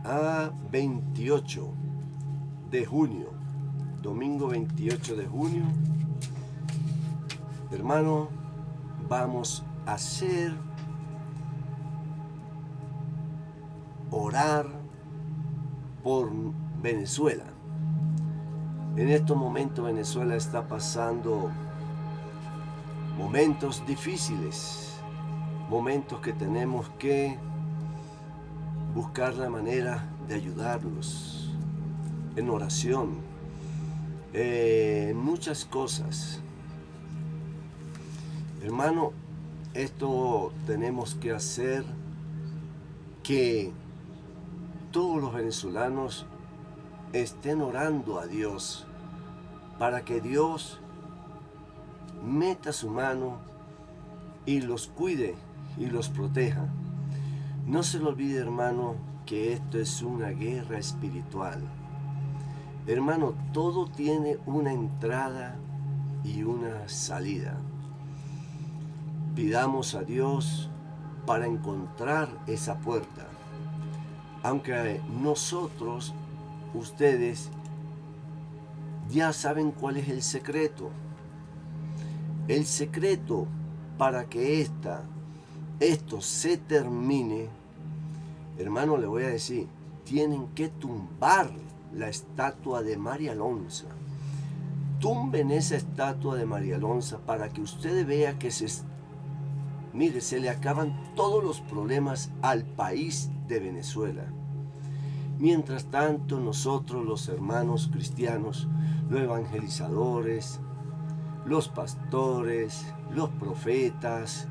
a 28 de junio, domingo 28 de junio. Hermano, vamos a orar por Venezuela. En estos momentos Venezuela está pasando momentos difíciles, momentos que tenemos que buscar la manera de ayudarlos en oración, en muchas cosas. Hermano, esto tenemos que hacer que todos los venezolanos estén orando a Dios para que Dios meta su mano y los cuide y los proteja. No se le olvide, hermano, que esto es una guerra espiritual. Hermano, todo tiene una entrada y una salida. Pidamos a Dios para encontrar esa puerta. Aunque nosotros, ustedes, ya saben cuál es el secreto. El secreto para que esto se termine, hermano, le voy a decir, tienen que tumbar la estatua de María Alonso. Tumben esa estatua de María Alonso para que usted vea que se le acaban todos los problemas al país de Venezuela. Mientras tanto, nosotros, los hermanos cristianos, los evangelizadores, los pastores, los profetas,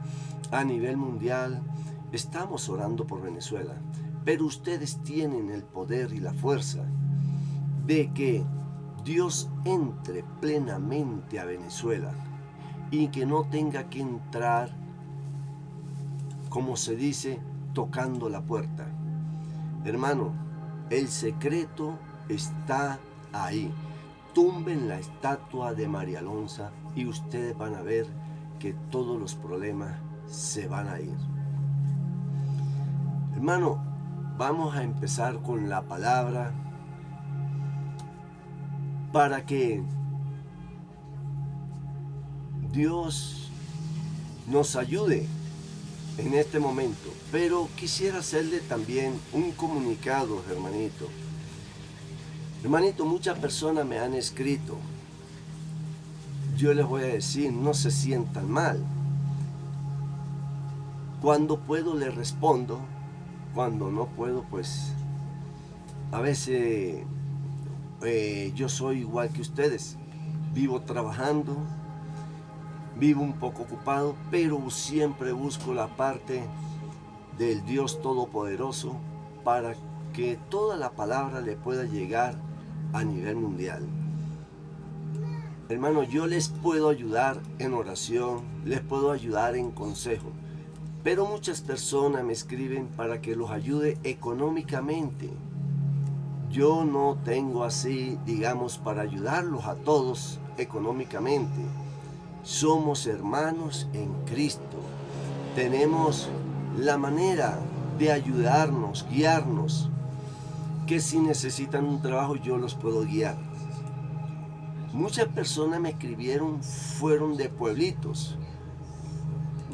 a nivel mundial, estamos orando por Venezuela. Pero ustedes tienen el poder y la fuerza de que Dios entre plenamente a Venezuela y que no tenga que entrar, como se dice, tocando la puerta. Hermano, el secreto está ahí. Tumben la estatua de María Alonso y ustedes van a ver que todos los problemas se van a ir. Hermano, vamos a empezar con la palabra para que Dios nos ayude en este momento. Pero quisiera hacerle también un comunicado, hermanito. Hermanito, muchas personas me han escrito. Yo les voy a decir, no se sientan mal. Cuando puedo les respondo, cuando no puedo, pues a veces yo soy igual que ustedes. Vivo trabajando, vivo un poco ocupado, pero siempre busco la parte del Dios Todopoderoso para que toda la palabra le pueda llegar a nivel mundial. Hermano, yo les puedo ayudar en oración, les puedo ayudar en consejo, pero muchas personas me escriben para que los ayude económicamente. Yo no tengo así, digamos, para ayudarlos a todos económicamente. Somos hermanos en Cristo. Tenemos la manera de ayudarnos, guiarnos, que si necesitan un trabajo yo los puedo guiar. Muchas personas me escribieron, fueron de pueblitos.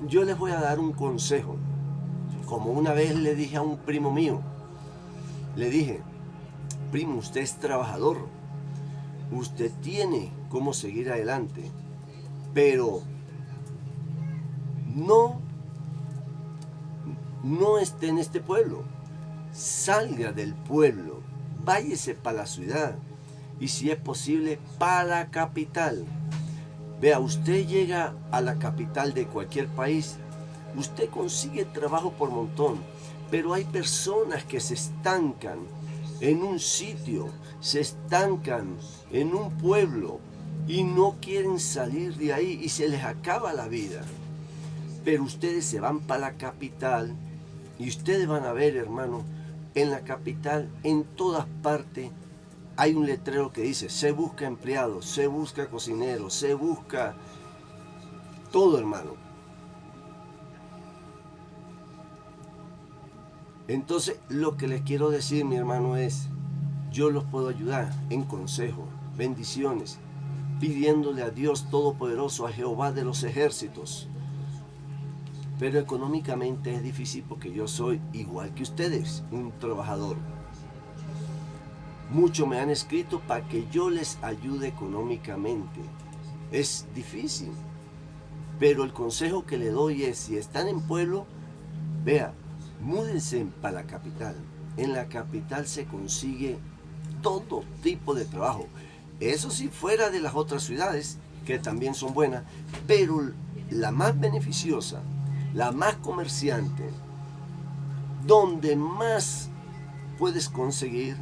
Yo les voy a dar un consejo. Como una vez le dije a un primo mío, le dije, primo, usted es trabajador, usted tiene cómo seguir adelante, pero no esté en este pueblo, salga del pueblo, váyase para la ciudad y si es posible para la capital. Vea, usted llega a la capital de cualquier país, usted consigue trabajo por montón, pero hay personas que se estancan en un sitio, se estancan en un pueblo y no quieren salir de ahí y se les acaba la vida. Pero ustedes se van para la capital y ustedes van a ver, hermano, en la capital, en todas partes, hay un letrero que dice, se busca empleados, se busca cocineros, se busca todo, hermano. Entonces, lo que les quiero decir, mi hermano, es, yo los puedo ayudar en consejo, bendiciones, pidiéndole a Dios Todopoderoso, a Jehová de los ejércitos. Pero económicamente es difícil porque yo soy igual que ustedes, un trabajador. Muchos me han escrito para que yo les ayude económicamente. Es difícil. Pero el consejo que le doy es, si están en pueblo, vea, múdense para la capital. En la capital se consigue todo tipo de trabajo. Eso sí, fuera de las otras ciudades, que también son buenas, pero la más beneficiosa, la más comerciante, donde más puedes conseguir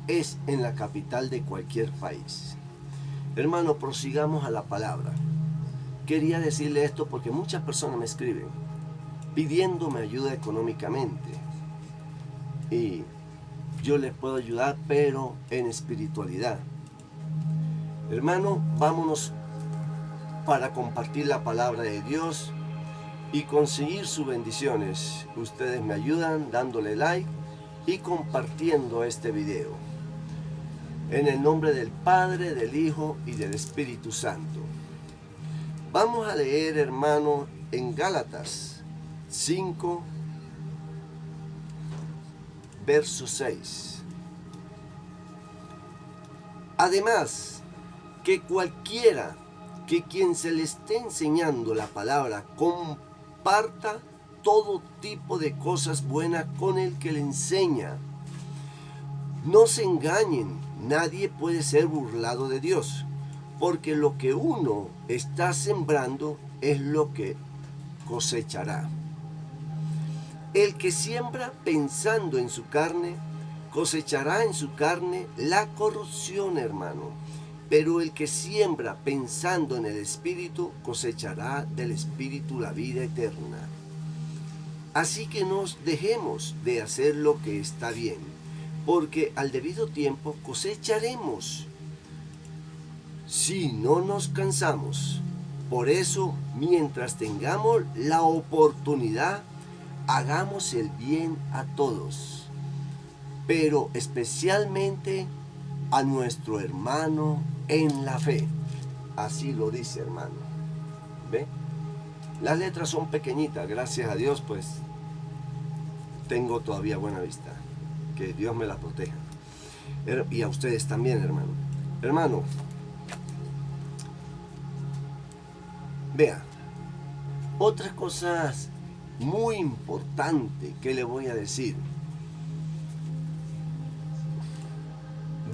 es en la capital de cualquier país. Hermano, prosigamos a la palabra. Quería decirle esto porque muchas personas me escriben pidiéndome ayuda económicamente. Y yo les puedo ayudar, pero en espiritualidad. Hermano, vámonos para compartir la palabra de Dios y conseguir sus bendiciones. Ustedes me ayudan dándole like y compartiendo este video. En el nombre del Padre, del Hijo y del Espíritu Santo. Vamos a leer, hermano, en Gálatas 5, verso 6. Además, que cualquiera que quien se le esté enseñando la palabra comparta todo tipo de cosas buenas con el que le enseña. No se engañen, nadie puede ser burlado de Dios, porque lo que uno está sembrando es lo que cosechará. El que siembra pensando en su carne, cosechará en su carne la corrupción, hermano. Pero el que siembra pensando en el Espíritu, cosechará del Espíritu la vida eterna. Así que no dejemos de hacer lo que está bien, porque al debido tiempo cosecharemos, si no nos cansamos. Por eso, mientras tengamos la oportunidad, hagamos el bien a todos, pero especialmente a nuestro hermano en la fe. Así lo dice, hermano. ¿Ve? Las letras son pequeñitas, gracias a Dios, pues tengo todavía buena vista. Que Dios me la proteja. Y a ustedes también, hermano. Hermano, vea, otras cosas muy importantes que le voy a decir.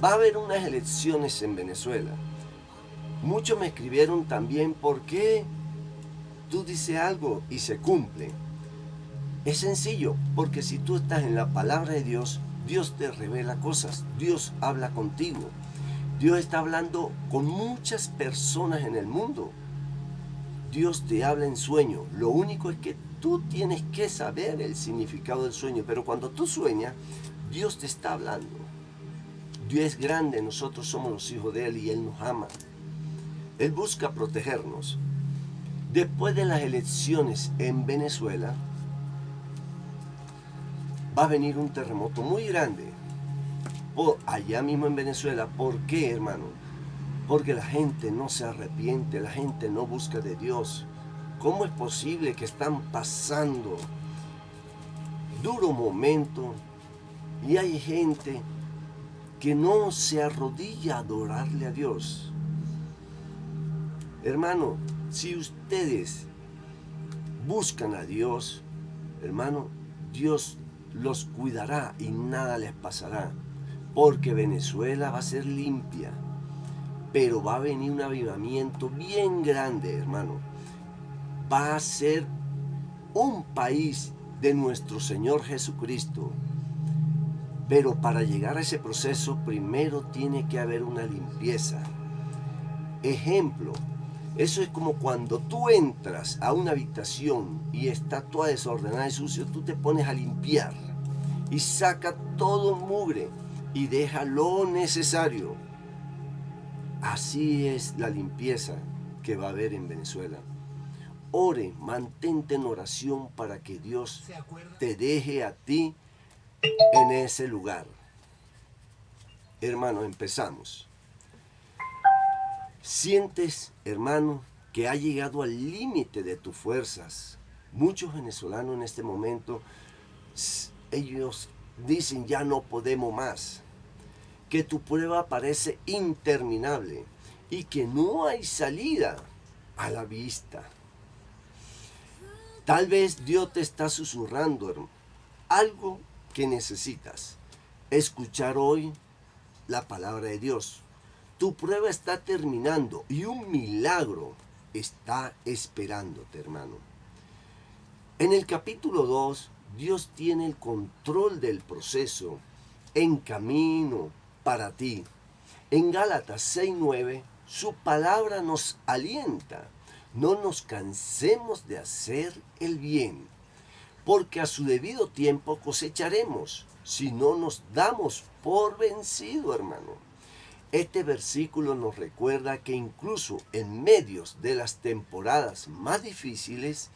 Va a haber unas elecciones en Venezuela. Muchos me escribieron también, ¿por qué tú dices algo y se cumple? Es sencillo, porque si tú estás en la palabra de Dios, Dios te revela cosas, Dios habla contigo. Dios está hablando con muchas personas en el mundo. Dios te habla en sueño. Lo único es que tú tienes que saber el significado del sueño. Pero cuando tú sueñas, Dios te está hablando. Dios es grande, nosotros somos los hijos de Él y Él nos ama. Él busca protegernos. Después de las elecciones en Venezuela, va a venir un terremoto muy grande. Allá mismo en Venezuela. ¿Por qué, hermano? Porque la gente no se arrepiente, la gente no busca de Dios. ¿Cómo es posible que están pasando duros momentos y hay gente que no se arrodilla a adorarle a Dios? Hermano, si ustedes buscan a Dios, hermano, Dios los cuidará y nada les pasará. Porque Venezuela va a ser limpia. Pero va a venir un avivamiento bien grande, hermano. Va a ser un país de nuestro Señor Jesucristo. Pero para llegar a ese proceso, primero tiene que haber una limpieza. Ejemplo, eso es como cuando tú entras a una habitación y está toda desordenada y sucio, tú te pones a limpiar y saca todo mugre y deja lo necesario. Así es la limpieza que va a haber en Venezuela. Ore, mantente en oración para que Dios te deje a ti en ese lugar. Hermano, empezamos. Sientes, hermano, que ha llegado al límite de tus fuerzas. Muchos venezolanos en este momento, ellos dicen ya no podemos más, que tu prueba parece interminable y que no hay salida a la vista. Tal vez Dios te está susurrando, hermano, algo que necesitas escuchar hoy la palabra de Dios. Tu prueba está terminando y un milagro está esperándote, hermano. En el capítulo 2, Dios tiene el control del proceso en camino para ti. En Gálatas 6:9, su palabra nos alienta. No nos cansemos de hacer el bien, porque a su debido tiempo cosecharemos, si no nos damos por vencido, hermano. Este versículo nos recuerda que incluso en medio de las temporadas más difíciles,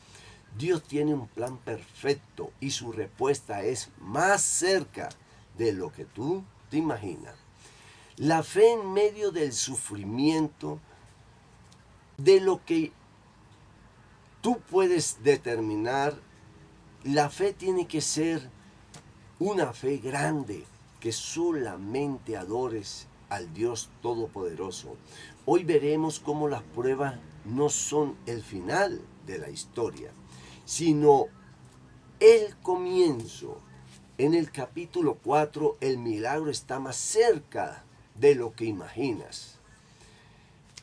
Dios tiene un plan perfecto y su respuesta es más cerca de lo que tú te imaginas. La fe en medio del sufrimiento, de lo que tú puedes determinar, la fe tiene que ser una fe grande, que solamente adores al Dios Todopoderoso. Hoy veremos cómo las pruebas no son el final de la historia, sino el comienzo. En el capítulo 4, el milagro está más cerca de lo que imaginas.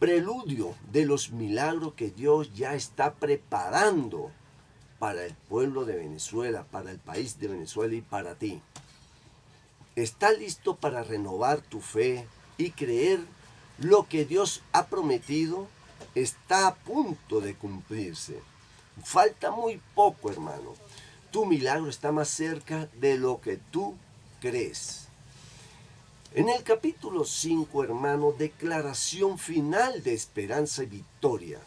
Preludio de los milagros que Dios ya está preparando para el pueblo de Venezuela, para el país de Venezuela y para ti. ¿Estás listo para renovar tu fe y creer lo que Dios ha prometido? Está a punto de cumplirse. Falta muy poco, hermano. Tu milagro está más cerca de lo que tú crees. En el capítulo 5, hermano, declaración final de esperanza y victoria.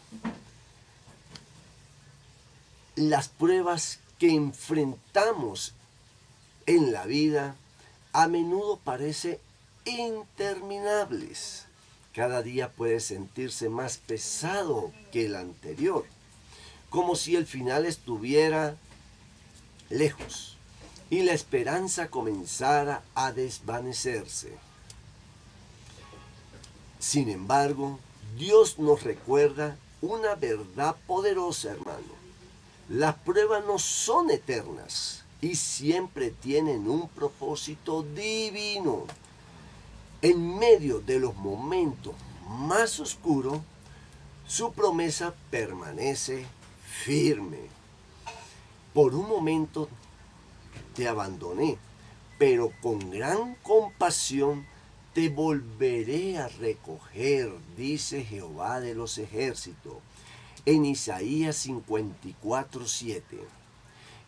Las pruebas que enfrentamos en la vida a menudo parecen interminables. Cada día puede sentirse más pesado que el anterior, como si el final estuviera lejos y la esperanza comenzara a desvanecerse. Sin embargo, Dios nos recuerda una verdad poderosa, hermano. Las pruebas no son eternas y siempre tienen un propósito divino. En medio de los momentos más oscuros, su promesa permanece firme. Por un momento te abandoné, pero con gran compasión te volveré a recoger, dice Jehová de los ejércitos, en Isaías 54:7.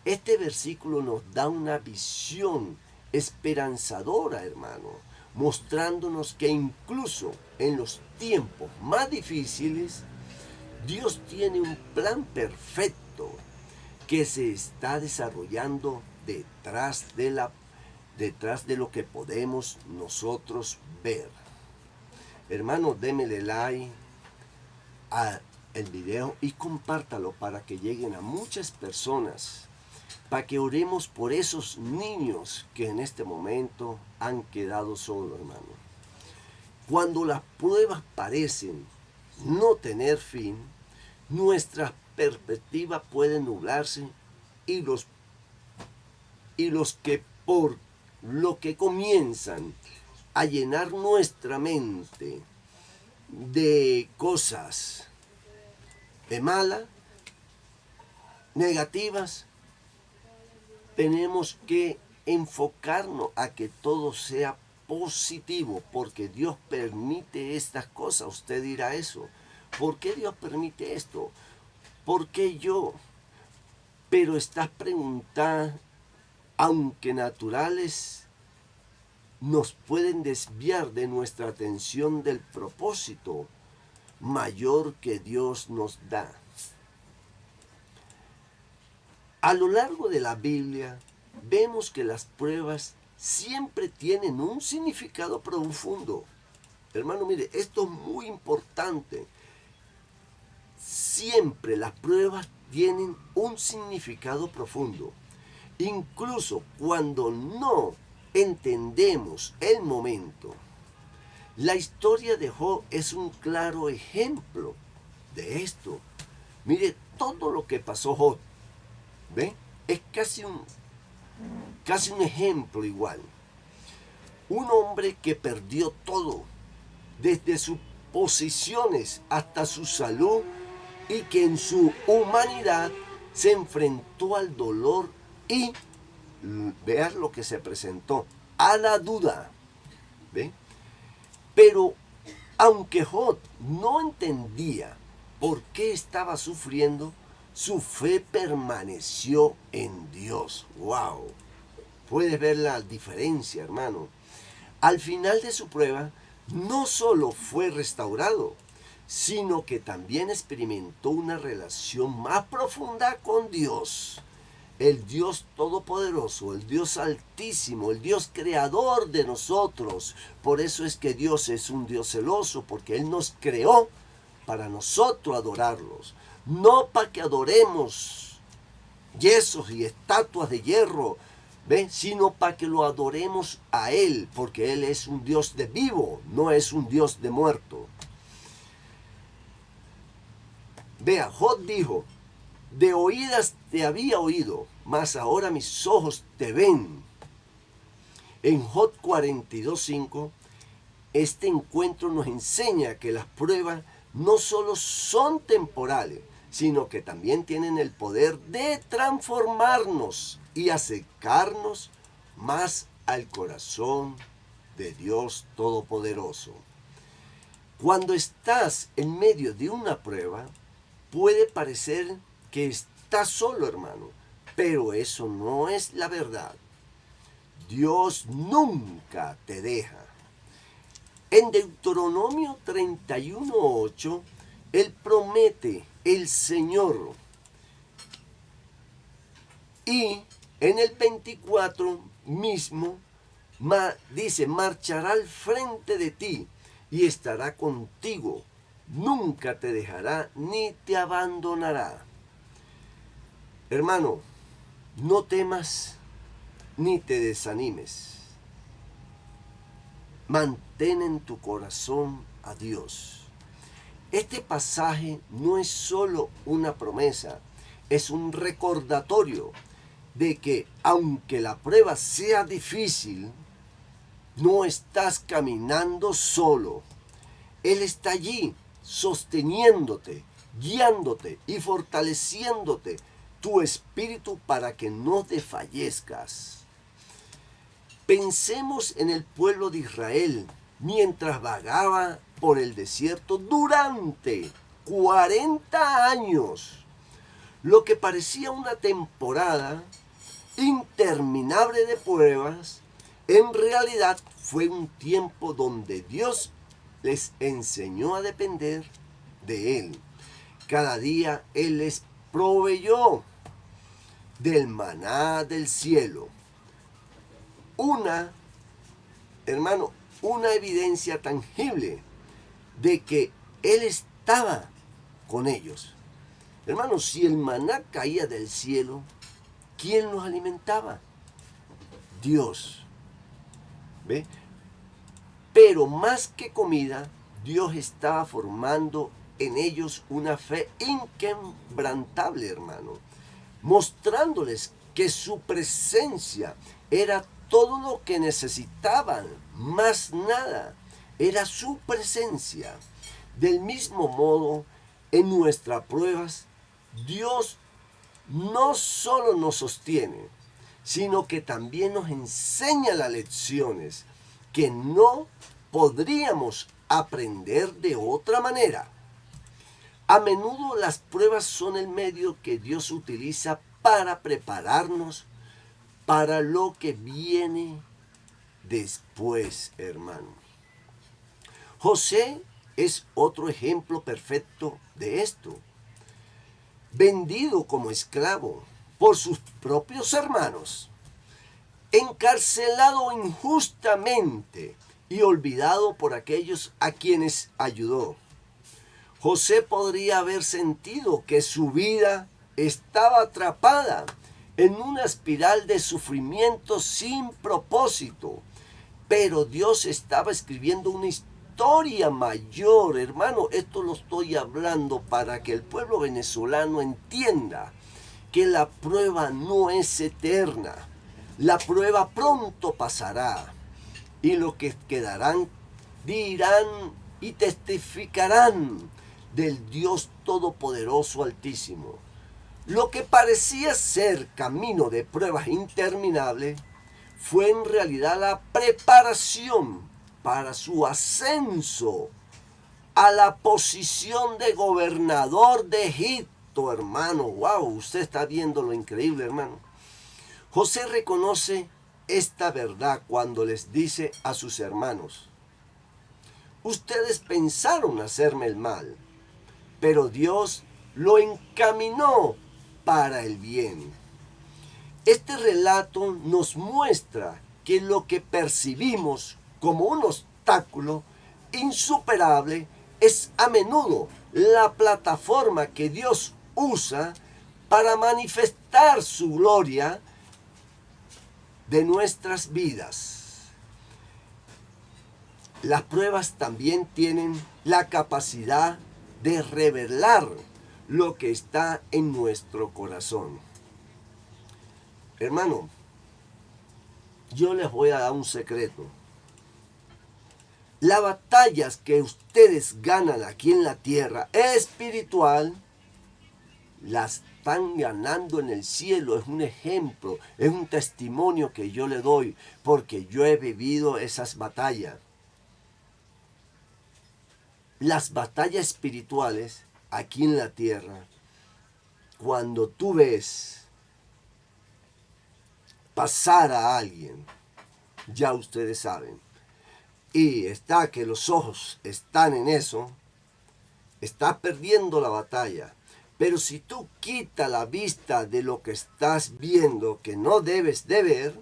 Este versículo nos da una visión esperanzadora, hermano, mostrándonos que incluso en los tiempos más difíciles, Dios tiene un plan perfecto que se está desarrollando detrás de lo que podemos nosotros ver. Hermano, démele like al video y compártalo para que lleguen a muchas personas, para que oremos por esos niños que en este momento han quedado solos, hermano. Cuando las pruebas parecen no tener fin, nuestra perspectiva puede nublarse y los que por lo que comienzan a llenar nuestra mente de cosas malas, negativas, tenemos que enfocarnos a que todo sea positivo, porque Dios permite estas cosas. Usted dirá eso. ¿Por qué Dios permite esto? ¿Por qué yo? Pero estás preguntando, aunque naturales, nos pueden desviar de nuestra atención del propósito mayor que Dios nos da. A lo largo de la Biblia, vemos que las pruebas siempre tienen un significado profundo. Hermano, mire, esto es muy importante. Siempre las pruebas tienen un significado profundo. Incluso cuando no entendemos el momento. La historia de Job es un claro ejemplo de esto. Mire todo lo que pasó Job. ¿Ve? Es casi un ejemplo igual. Un hombre que perdió todo, desde sus posiciones hasta su salud, y que en su humanidad se enfrentó al dolor y, vean lo que se presentó, a la duda. ¿Ve? Pero aunque Job no entendía por qué estaba sufriendo, su fe permaneció en Dios. ¡Wow! Puedes ver la diferencia, hermano. Al final de su prueba, no solo fue restaurado, sino que también experimentó una relación más profunda con Dios. El Dios Todopoderoso, el Dios Altísimo, el Dios Creador de nosotros. Por eso es que Dios es un Dios celoso, porque Él nos creó para nosotros adorarlos. No para que adoremos yesos y estatuas de hierro, ¿ve? Sino para que lo adoremos a Él, porque Él es un Dios de vivo, no es un Dios de muerto. Vea, Job dijo: de oídas te había oído, mas ahora mis ojos te ven. En Job 42:5, este encuentro nos enseña que las pruebas no solo son temporales, sino que también tienen el poder de transformarnos y acercarnos más al corazón de Dios Todopoderoso. Cuando estás en medio de una prueba, puede parecer que estás solo, hermano, pero eso no es la verdad. Dios nunca te deja. En Deuteronomio 31:8, Él promete, el Señor. Y en el 24 mismo dice: marchará al frente de ti y estará contigo. Nunca te dejará ni te abandonará. Hermano, no temas ni te desanimes. Mantén en tu corazón a Dios. Este pasaje no es solo una promesa, es un recordatorio de que aunque la prueba sea difícil, no estás caminando solo. Él está allí sosteniéndote, guiándote y fortaleciéndote tu espíritu para que no desfallezcas. Pensemos en el pueblo de Israel mientras vagaba por el desierto durante 40 años. Lo que parecía una temporada interminable de pruebas, en realidad fue un tiempo donde Dios les enseñó a depender de Él. Cada día Él les proveyó del maná del cielo. Una evidencia tangible de que Él estaba con ellos. Hermanos, si el maná caía del cielo, ¿quién los alimentaba? Dios. ¿Ve? Pero más que comida, Dios estaba formando en ellos una fe inquebrantable, hermano, mostrándoles que su presencia era todo lo que necesitaban, más nada, era su presencia. Del mismo modo, en nuestras pruebas, Dios no solo nos sostiene, sino que también nos enseña las lecciones que no podríamos aprender de otra manera. A menudo las pruebas son el medio que Dios utiliza para prepararnos para lo que viene después, hermano. José es otro ejemplo perfecto de esto. Vendido como esclavo por sus propios hermanos, encarcelado injustamente y olvidado por aquellos a quienes ayudó. José podría haber sentido que su vida estaba atrapada en una espiral de sufrimiento sin propósito, pero Dios estaba escribiendo una historia mayor, hermano. Esto lo estoy hablando para que el pueblo venezolano entienda que la prueba no es eterna. La prueba pronto pasará y los que quedarán dirán y testificarán del Dios Todopoderoso Altísimo. Lo que parecía ser camino de pruebas interminables fue en realidad la preparación para su ascenso a la posición de gobernador de Egipto, hermano. Wow, usted está viendo lo increíble, hermano. José reconoce esta verdad cuando les dice a sus hermanos: ustedes pensaron hacerme el mal, pero Dios lo encaminó para el bien. Este relato nos muestra que lo que percibimos como un obstáculo insuperable es a menudo la plataforma que Dios usa para manifestar su gloria de nuestras vidas. Las pruebas también tienen la capacidad de revelar lo que está en nuestro corazón. Hermano, yo les voy a dar un secreto. Las batallas que ustedes ganan aquí en la tierra espiritual, las están ganando en el cielo. Es un ejemplo, es un testimonio que yo le doy, porque yo he vivido esas batallas. Las batallas espirituales aquí en la tierra, cuando tú ves pasar a alguien, ya ustedes saben, y está que los ojos están en eso, estás perdiendo la batalla. Pero si tú quitas la vista de lo que estás viendo, que no debes de ver,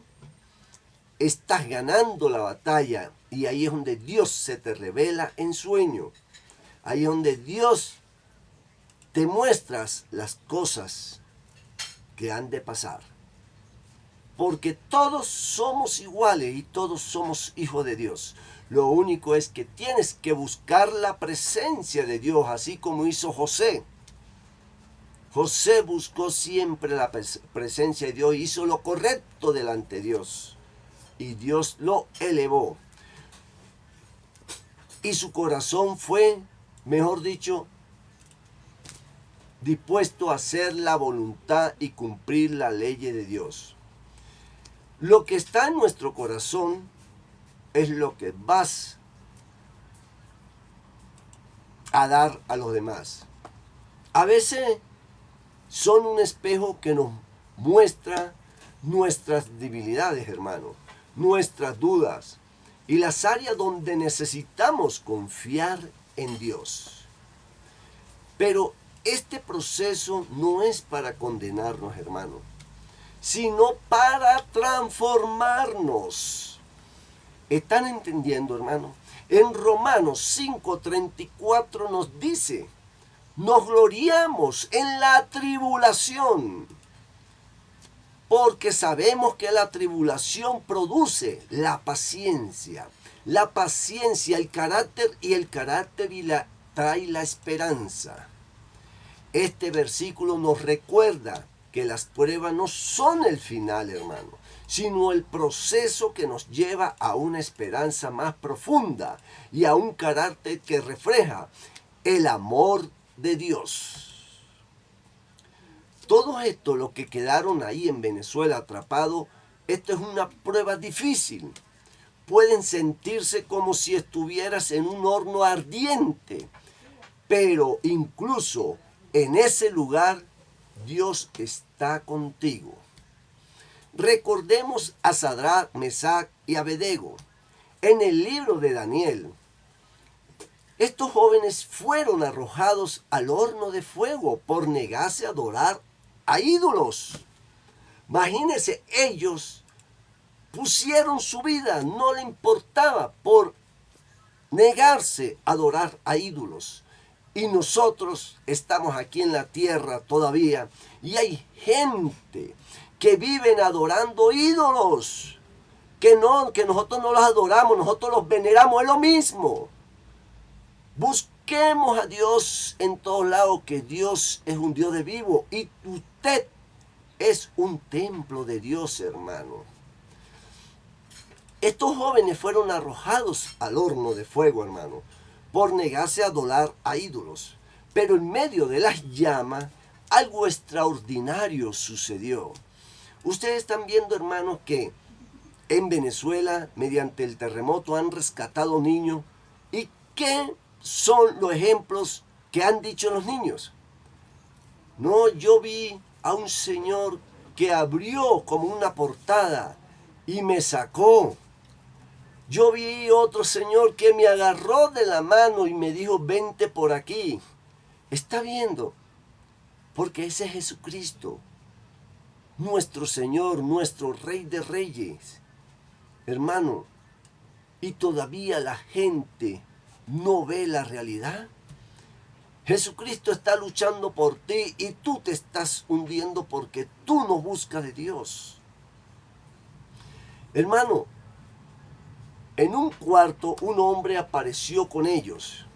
estás ganando la batalla. Y ahí es donde Dios se te revela en sueño. Ahí es donde Dios te muestras las cosas que han de pasar. Porque todos somos iguales y todos somos hijos de Dios. Lo único es que tienes que buscar la presencia de Dios, así como hizo José. José buscó siempre la presencia de Dios, hizo lo correcto delante de Dios. Y Dios lo elevó. Y su corazón fue, mejor dicho, dispuesto a hacer la voluntad y cumplir la ley de Dios. Lo que está en nuestro corazón es lo que vas a dar a los demás. A veces son un espejo que nos muestra nuestras debilidades, hermano, nuestras dudas y las áreas donde necesitamos confiar en Dios. Pero este proceso no es para condenarnos, hermano, sino para transformarnos. ¿Están entendiendo, hermano? En Romanos 5:34 nos dice: nos gloriamos en la tribulación, porque sabemos que la tribulación produce la paciencia. La paciencia, el carácter, y el carácter trae la esperanza. Este versículo nos recuerda que las pruebas no son el final, hermano, sino el proceso que nos lleva a una esperanza más profunda y a un carácter que refleja el amor de Dios. Todo esto, lo que quedaron ahí en Venezuela atrapados, esto es una prueba difícil. Pueden sentirse como si estuvieras en un horno ardiente, pero incluso en ese lugar Dios está contigo. Recordemos a Sadrach, Mesach y Abednego. En el libro de Daniel, estos jóvenes fueron arrojados al horno de fuego por negarse a adorar a ídolos. Imagínense ellos pusieron su vida, no le importaba por negarse a adorar a ídolos. Y nosotros estamos aquí en la tierra todavía y hay gente que viven adorando ídolos, que nosotros no los adoramos, nosotros los veneramos, es lo mismo. Busquemos a Dios en todos lados, que Dios es un Dios de vivo y usted es un templo de Dios, hermano. Estos jóvenes fueron arrojados al horno de fuego, hermano, por negarse a adorar a ídolos. Pero en medio de las llamas, algo extraordinario sucedió. Ustedes están viendo, hermanos, que en Venezuela, mediante el terremoto, han rescatado niños. ¿Y qué son los ejemplos que han dicho los niños? No, yo vi a un señor que abrió como una portada y me sacó. Yo vi otro señor que me agarró de la mano y me dijo, vente por aquí. ¿Está viendo? Porque ese es Jesucristo, nuestro Señor, nuestro Rey de Reyes. Hermano, ¿y todavía la gente no ve la realidad? Jesucristo está luchando por ti y tú te estás hundiendo porque tú no buscas de Dios. Hermano, en un cuarto un hombre apareció con ellos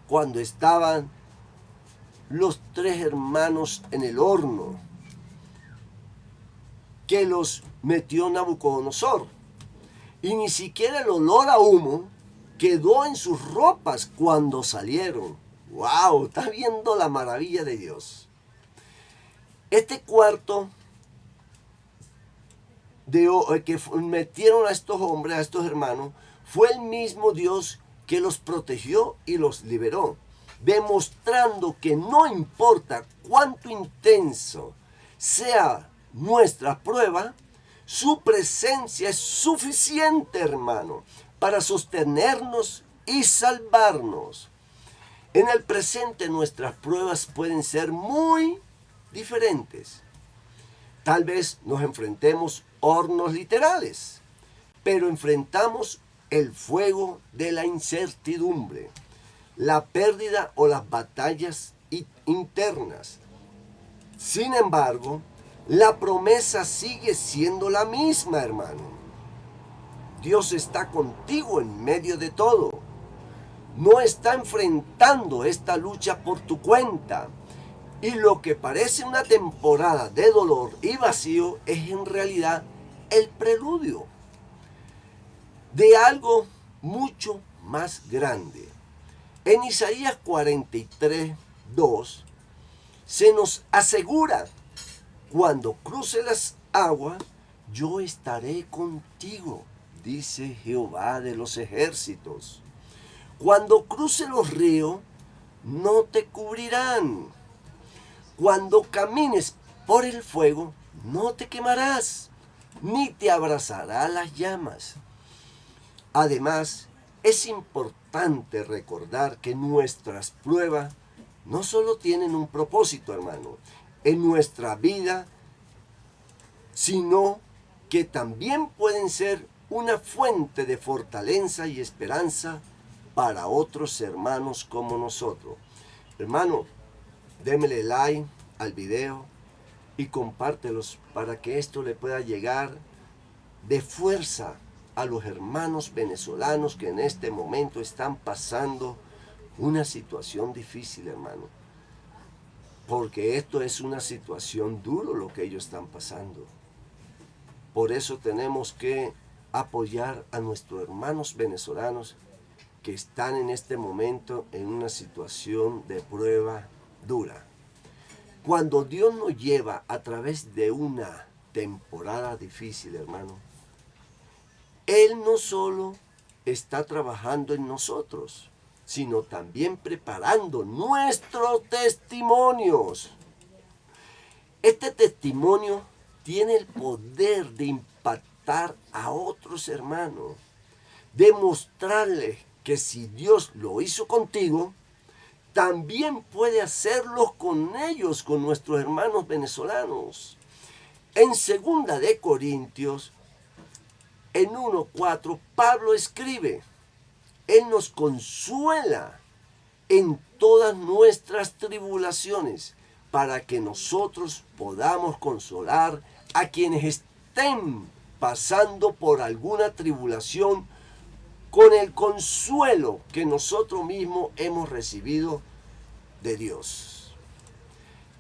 cuando estaban los tres hermanos en el horno que los metió Nabucodonosor. Y ni siquiera el olor a humo quedó en sus ropas cuando salieron. ¡Wow! ¿Estás viendo la maravilla de Dios? Este cuarto que metieron a estos hombres, a estos hermanos, fue el mismo Dios que los protegió y los liberó, demostrando que no importa cuánto intenso sea nuestra prueba, su presencia es suficiente, hermano, para sostenernos y salvarnos. En el presente nuestras pruebas pueden ser muy diferentes. Tal vez nos enfrentemos hornos literales, pero enfrentamos el fuego de la incertidumbre, la pérdida o las batallas internas. Sin embargo, la promesa sigue siendo la misma, hermano. Dios está contigo en medio de todo. No está enfrentando esta lucha por tu cuenta. Y lo que parece una temporada de dolor y vacío es en realidad el preludio de algo mucho más grande. En Isaías 43:2 se nos asegura: cuando cruce las aguas, yo estaré contigo, dice Jehová de los ejércitos. Cuando cruce los ríos, no te cubrirán. Cuando camines por el fuego, no te quemarás, ni te abrazará las llamas. Además, es importante recordar que nuestras pruebas no solo tienen un propósito, hermano, en nuestra vida, sino que también pueden ser una fuente de fortaleza y esperanza para otros hermanos como nosotros. Hermano, démele like al video y compártelos para que esto le pueda llegar de fuerza a los hermanos venezolanos que en este momento están pasando una situación difícil, hermano. Porque esto es una situación dura lo que ellos están pasando. Por eso tenemos que apoyar a nuestros hermanos venezolanos que están en este momento en una situación de prueba dura. Cuando Dios nos lleva a través de una temporada difícil, hermano, Él no solo está trabajando en nosotros, sino también preparando nuestros testimonios. Este testimonio tiene el poder de impactar a otros hermanos, demostrarles que si Dios lo hizo contigo, también puede hacerlo con ellos, con nuestros hermanos venezolanos. En 2 de Corintios en 1:4, Pablo escribe, Él nos consuela en todas nuestras tribulaciones, para que nosotros podamos consolar a quienes estén pasando por alguna tribulación con el consuelo que nosotros mismos hemos recibido de Dios.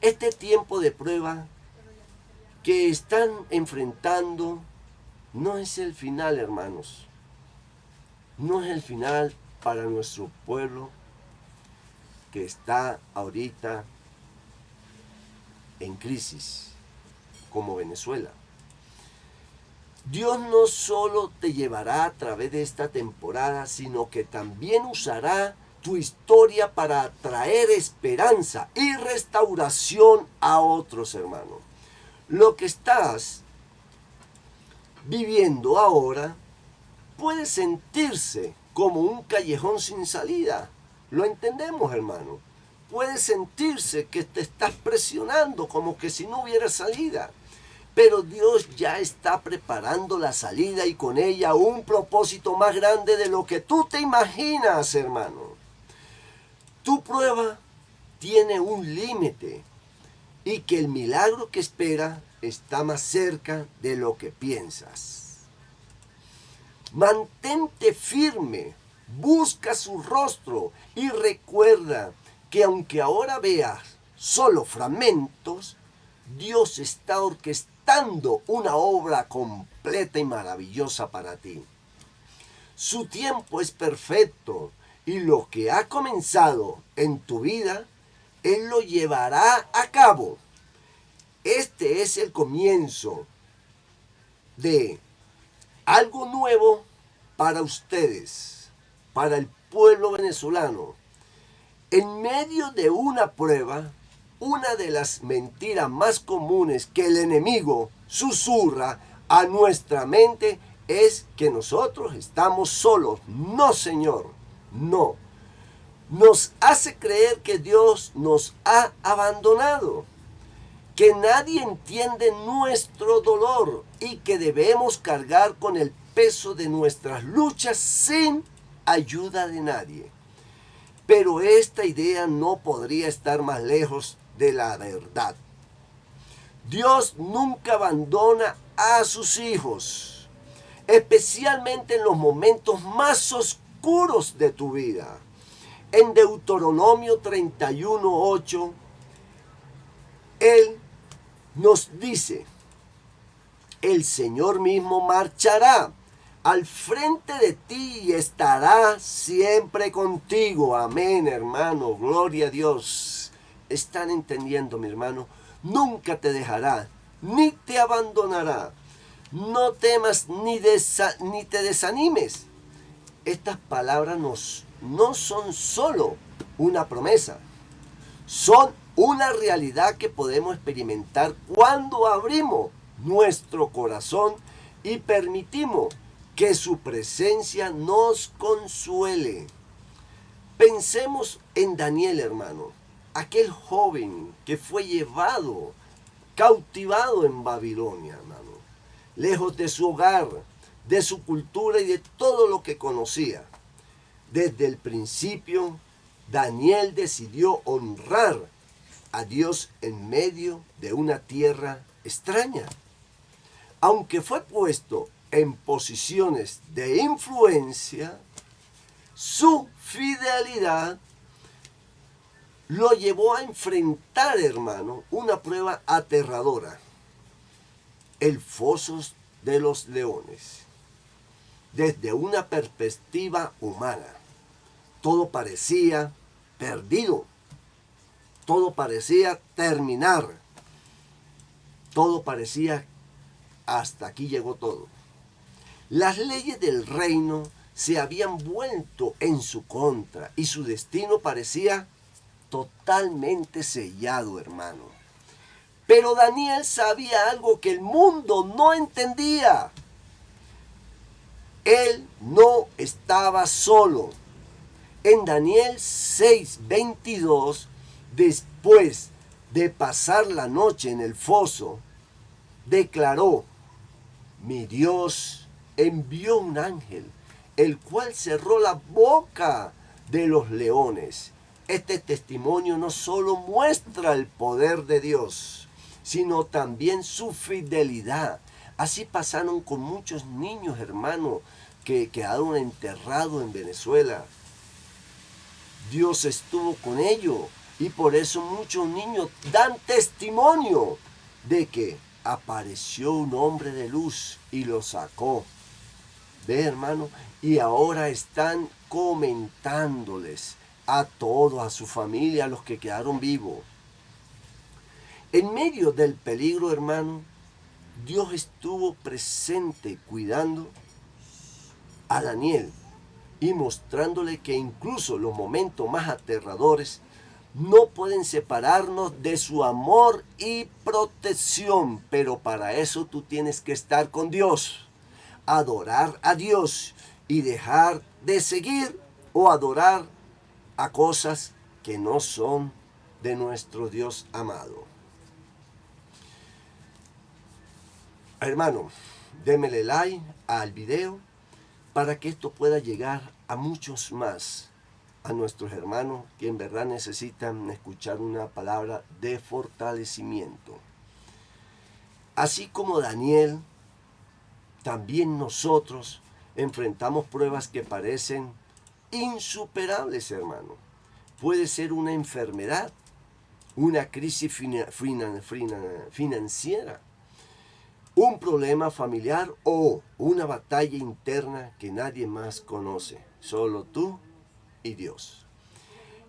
Este tiempo de prueba que están enfrentando no es el final, hermanos. No es el final para nuestro pueblo que está ahorita en crisis, como Venezuela. Dios no solo te llevará a través de esta temporada, sino que también usará tu historia para traer esperanza y restauración a otros, hermanos. Lo que estás viviendo ahora puede sentirse como un callejón sin salida. Lo entendemos, hermano. Puede sentirse que te estás presionando como que si no hubiera salida. Pero Dios ya está preparando la salida y con ella un propósito más grande de lo que tú te imaginas, hermano. Tu prueba tiene un límite y que el milagro que espera está más cerca de lo que piensas. Mantente firme, busca su rostro y recuerda que aunque ahora veas solo fragmentos, Dios está orquestando una obra completa y maravillosa para ti. Su tiempo es perfecto y lo que ha comenzado en tu vida, Él lo llevará a cabo. Este es el comienzo de algo nuevo para ustedes, para el pueblo venezolano. En medio de una prueba, una de las mentiras más comunes que el enemigo susurra a nuestra mente es que nosotros estamos solos. No, Señor, no. Nos hace creer que Dios nos ha abandonado, que nadie entiende nuestro dolor y que debemos cargar con el peso de nuestras luchas sin ayuda de nadie. Pero esta idea no podría estar más lejos de la verdad. Dios nunca abandona a sus hijos, especialmente en los momentos más oscuros de tu vida. En Deuteronomio 31:8, Él nos dice, el Señor mismo marchará al frente de ti y estará siempre contigo. Amén, hermano, gloria a Dios. ¿Están entendiendo, mi hermano? Nunca te dejará, ni te abandonará. No temas ni te desanimes. Estas palabras no son solo una promesa, son una realidad que podemos experimentar cuando abrimos nuestro corazón y permitimos que su presencia nos consuele. Pensemos en Daniel, hermano, aquel joven que fue llevado, cautivado en Babilonia, hermano, lejos de su hogar, de su cultura y de todo lo que conocía. Desde el principio, Daniel decidió honrar a Dios en medio de una tierra extraña. Aunque fue puesto en posiciones de influencia, su fidelidad lo llevó a enfrentar, hermano, una prueba aterradora: el foso de los leones. Desde una perspectiva humana, todo parecía perdido, todo parecía terminar, todo parecía hasta aquí llegó todo. Las leyes del reino se habían vuelto en su contra y su destino parecía totalmente sellado, hermano. Pero Daniel sabía algo que el mundo no entendía. Él no estaba solo. En Daniel 6:22, después de pasar la noche en el foso, declaró: mi Dios envió un ángel, el cual cerró la boca de los leones. Este testimonio no solo muestra el poder de Dios, sino también su fidelidad. Así pasaron con muchos niños, hermanos, que quedaron enterrados en Venezuela. Dios estuvo con ellos y por eso muchos niños dan testimonio de que apareció un hombre de luz y lo sacó. ¿Ve, hermano? Y ahora están comentándoles a todos, a su familia, a los que quedaron vivos. En medio del peligro, hermano, Dios estuvo presente cuidando a Daniel y mostrándole que incluso los momentos más aterradores no pueden separarnos de su amor y protección, pero para eso tú tienes que estar con Dios, adorar a Dios y dejar de seguir o adorar a cosas que no son de nuestro Dios amado. Hermano, démele like al video para que esto pueda llegar a muchos más, a nuestros hermanos que en verdad necesitan escuchar una palabra de fortalecimiento. Así como Daniel, también nosotros enfrentamos pruebas que parecen insuperables, hermano. Puede ser una enfermedad, una crisis financiera, un problema familiar o una batalla interna que nadie más conoce, solo tú y Dios.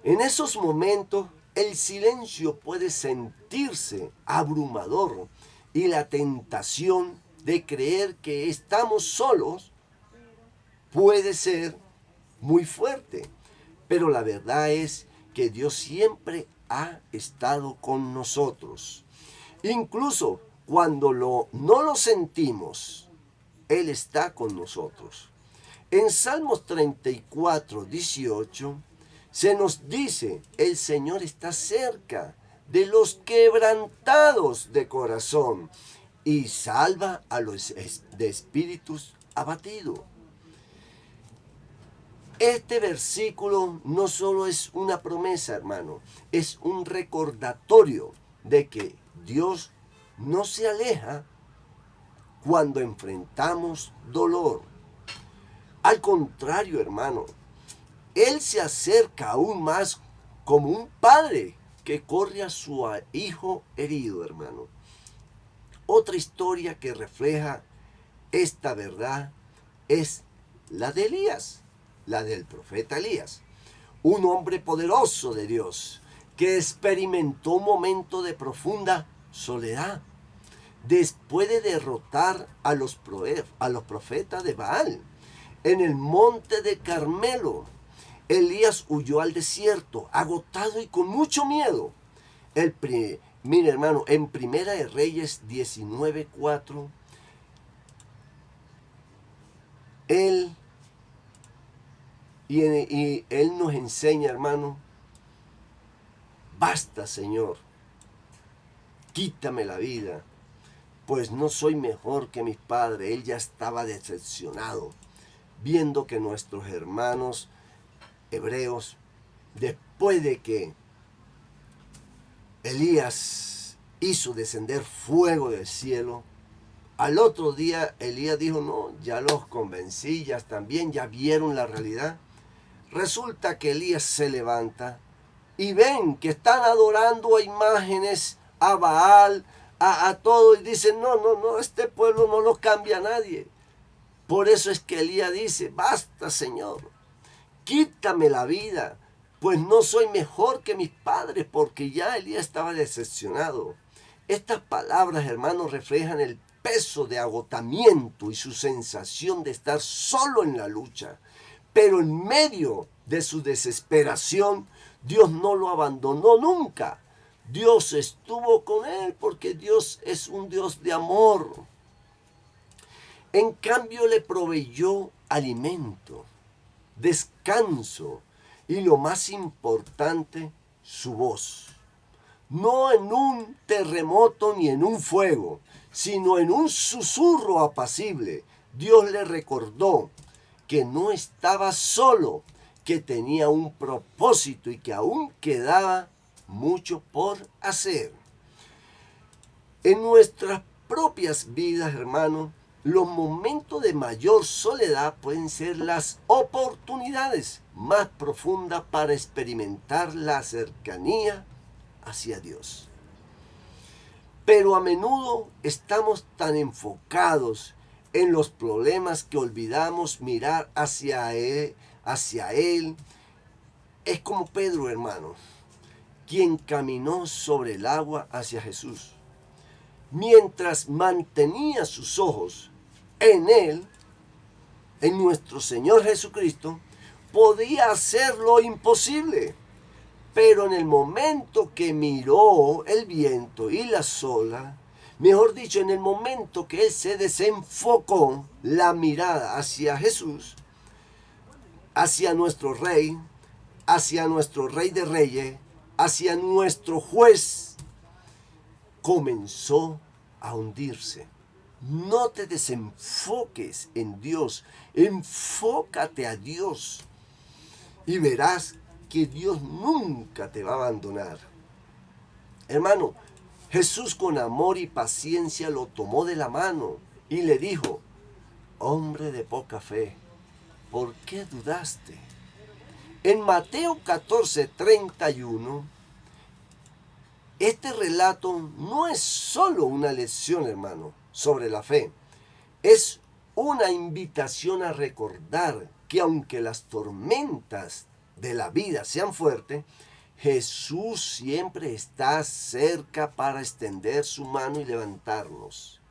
En esos momentos el silencio puede sentirse abrumador y la tentación de creer que estamos solos puede ser muy fuerte, pero la verdad es que Dios siempre ha estado con nosotros. Incluso cuando no lo sentimos, Él está con nosotros. En Salmos 34, 18, se nos dice, el Señor está cerca de los quebrantados de corazón y salva a los de espíritus abatidos. Este versículo no solo es una promesa, hermano, es un recordatorio de que Dios no se aleja cuando enfrentamos dolor. Al contrario, hermano, Él se acerca aún más como un padre que corre a su hijo herido, hermano. Otra historia que refleja esta verdad es la de Elías, la del profeta Elías, un hombre poderoso de Dios que experimentó un momento de profunda soledad después de derrotar a los profetas de Baal. En el monte de Carmelo, Elías huyó al desierto, agotado y con mucho miedo. Mire, hermano, en Primera de Reyes 19:4, él nos enseña, hermano, basta, Señor, quítame la vida, pues no soy mejor que mis padres. Él ya estaba decepcionado, viendo que nuestros hermanos hebreos, después de que Elías hizo descender fuego del cielo, al otro día Elías dijo, no, ya los convencí, ya también, ya vieron la realidad. Resulta que Elías se levanta y ven que están adorando a imágenes, a Baal, a todo, y dicen, no, este pueblo no lo cambia a nadie. Por eso es que Elías dice, basta, Señor, quítame la vida, pues no soy mejor que mis padres, porque ya Elías estaba decepcionado. Estas palabras, hermanos, reflejan el peso de agotamiento y su sensación de estar solo en la lucha. Pero en medio de su desesperación, Dios no lo abandonó nunca. Dios estuvo con él porque Dios es un Dios de amor. En cambio, le proveyó alimento, descanso y lo más importante, su voz. No en un terremoto ni en un fuego, sino en un susurro apacible. Dios le recordó que no estaba solo, que tenía un propósito y que aún quedaba mucho por hacer. En nuestras propias vidas, hermanos, los momentos de mayor soledad pueden ser las oportunidades más profundas para experimentar la cercanía hacia Dios. Pero a menudo estamos tan enfocados en los problemas que olvidamos mirar hacia Él. Es como Pedro, hermano, quien caminó sobre el agua hacia Jesús. Mientras mantenía sus ojos en Él, en nuestro Señor Jesucristo, podía hacer lo imposible. Pero en el momento que miró el viento y las olas, mejor dicho, en el momento que él se desenfocó la mirada hacia Jesús, hacia nuestro Rey de Reyes, hacia nuestro Juez, comenzó a hundirse. No te desenfoques en Dios, enfócate a Dios y verás que Dios nunca te va a abandonar. Hermano, Jesús con amor y paciencia lo tomó de la mano y le dijo: hombre de poca fe, ¿por qué dudaste? En Mateo 14:31, este relato no es solo una lección, hermano, sobre la fe. Es una invitación a recordar que aunque las tormentas de la vida sean fuertes, Jesús siempre está cerca para extender su mano y levantarnos.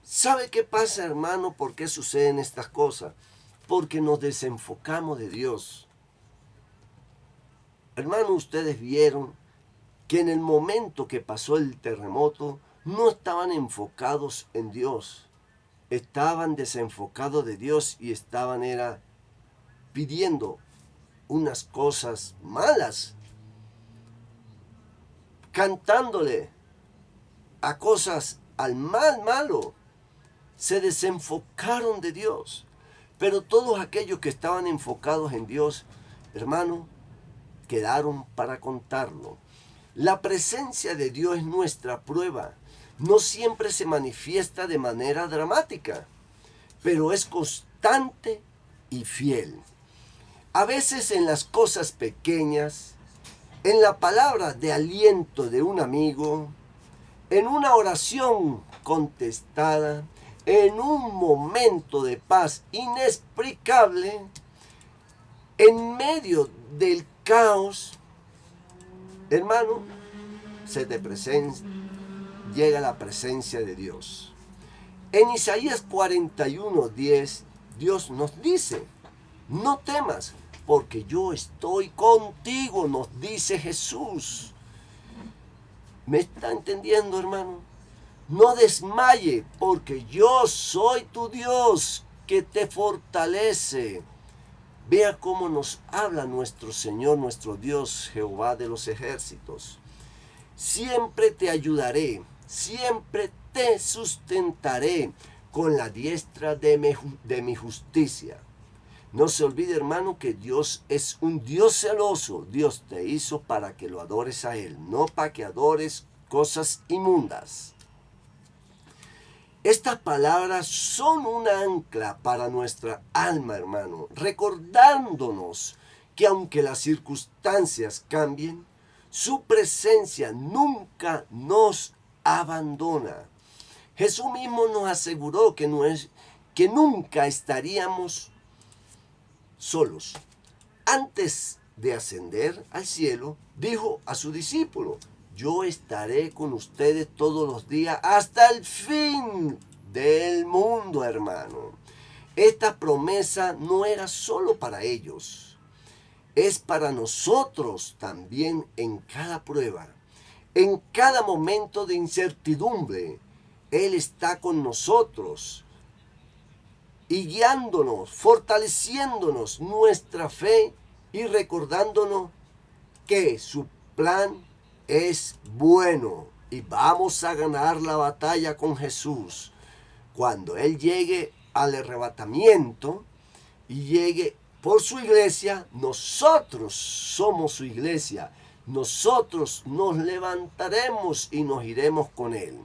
¿Sabe qué pasa, hermano? ¿Por qué suceden estas cosas? Porque nos desenfocamos de Dios. Hermano, ustedes vieron que en el momento que pasó el terremoto no estaban enfocados en Dios. Estaban desenfocados de Dios y estaban pidiendo unas cosas malas, cantándole a cosas al malo. Se desenfocaron de Dios. Pero todos aquellos que estaban enfocados en Dios, hermano, quedaron para contarlo. La presencia de Dios es nuestra prueba. No siempre se manifiesta de manera dramática, pero es constante y fiel. A veces en las cosas pequeñas, en la palabra de aliento de un amigo, en una oración contestada, en un momento de paz inexplicable, en medio del caos, hermano, llega la presencia de Dios. En Isaías 41:10, Dios nos dice: no temas, porque yo estoy contigo, nos dice Jesús. ¿Me está entendiendo, hermano? No desmaye, porque yo soy tu Dios, que te fortalece. Vea cómo nos habla nuestro Señor, nuestro Dios, Jehová de los ejércitos. Siempre te ayudaré, siempre te sustentaré con la diestra de mi justicia. No se olvide, hermano, que Dios es un Dios celoso. Dios te hizo para que lo adores a Él, no para que adores cosas inmundas. Estas palabras son un ancla para nuestra alma, hermano, recordándonos que aunque las circunstancias cambien, su presencia nunca nos abandona. Jesús mismo nos aseguró que nunca estaríamos solos. Antes de ascender al cielo, dijo a su discípulo: yo estaré con ustedes todos los días hasta el fin del mundo, hermano. Esta promesa no era solo para ellos, es para nosotros también en cada prueba, en cada momento de incertidumbre. Él está con nosotros y guiándonos, fortaleciéndonos nuestra fe y recordándonos que su plan es bueno y vamos a ganar la batalla con Jesús. cuando Él llegue al arrebatamiento y llegue por su iglesia, nosotros somos su iglesia. Nosotros nos levantaremos y nos iremos con Él.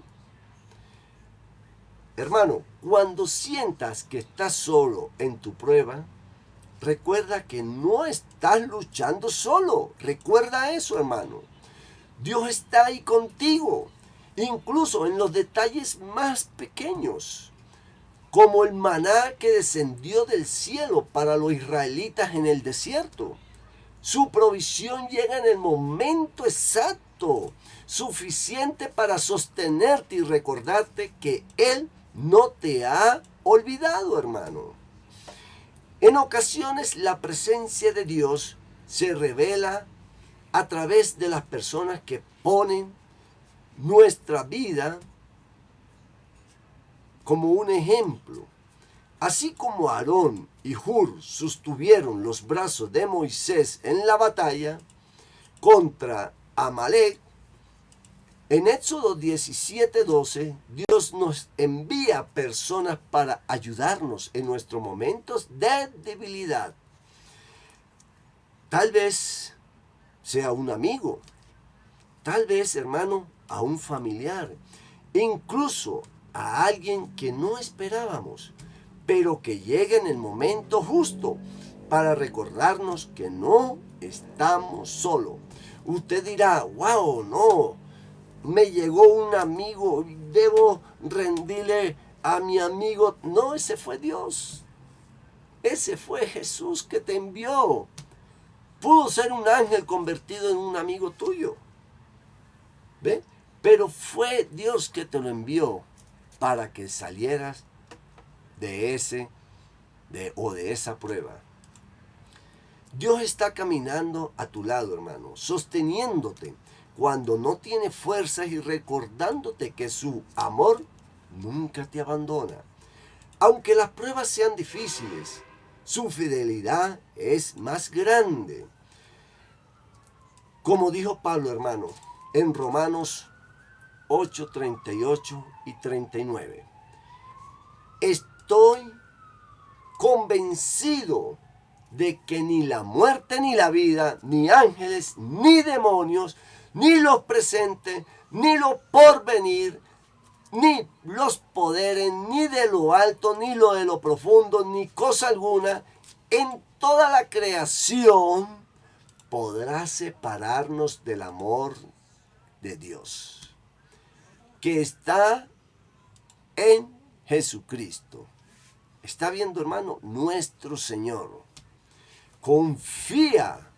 Hermano, cuando sientas que estás solo en tu prueba, recuerda que no estás luchando solo. Recuerda eso, hermano. Dios está ahí contigo, incluso en los detalles más pequeños, como el maná que descendió del cielo para los israelitas en el desierto. Su provisión llega en el momento exacto, suficiente para sostenerte y recordarte que Él no te ha olvidado, hermano. En ocasiones la presencia de Dios se revela a través de las personas que ponen nuestra vida como un ejemplo. Así como Aarón y Hur sostuvieron los brazos de Moisés en la batalla contra Amalek, en Éxodo 17:12, Dios nos envía personas para ayudarnos en nuestros momentos de debilidad. Tal vez sea un amigo, tal vez, hermano, a un familiar, incluso a alguien que no esperábamos, pero que llegue en el momento justo para recordarnos que no estamos solos. Usted dirá, wow, no, me llegó un amigo, debo rendirle a mi amigo. No, ese fue Dios. Ese fue Jesús que te envió. Pudo ser un ángel convertido en un amigo tuyo. ¿Ve? Pero fue Dios que te lo envió para que salieras de esa prueba. Dios está caminando a tu lado, hermano, sosteniéndote cuando no tienes fuerzas y recordándote que su amor nunca te abandona. Aunque las pruebas sean difíciles, su fidelidad es más grande. Como dijo Pablo, hermano, en Romanos 8, 38 y 39. Estoy convencido de que ni la muerte ni la vida, ni ángeles, ni demonios, ni los presentes, ni lo porvenir, ni los poderes, ni de lo alto, ni lo de lo profundo, ni cosa alguna, en toda la creación podrá separarnos del amor de Dios, que está en Jesucristo. ¿Está viendo, hermano? Nuestro Señor. Confía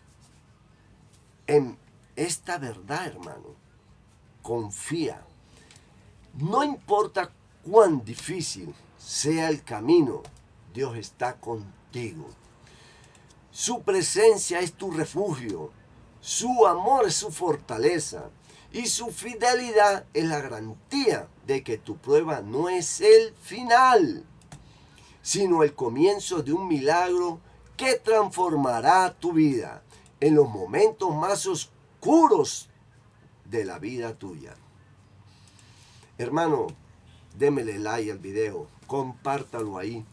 en esta verdad, hermano. Confía. No importa cuán difícil sea el camino, Dios está contigo. Su presencia es tu refugio. Su amor es su fortaleza. Y su fidelidad es la garantía de que tu prueba no es el final, sino el comienzo de un milagro que transformará tu vida en los momentos más oscuros de la vida tuya. Hermano, démele like al video, compártalo ahí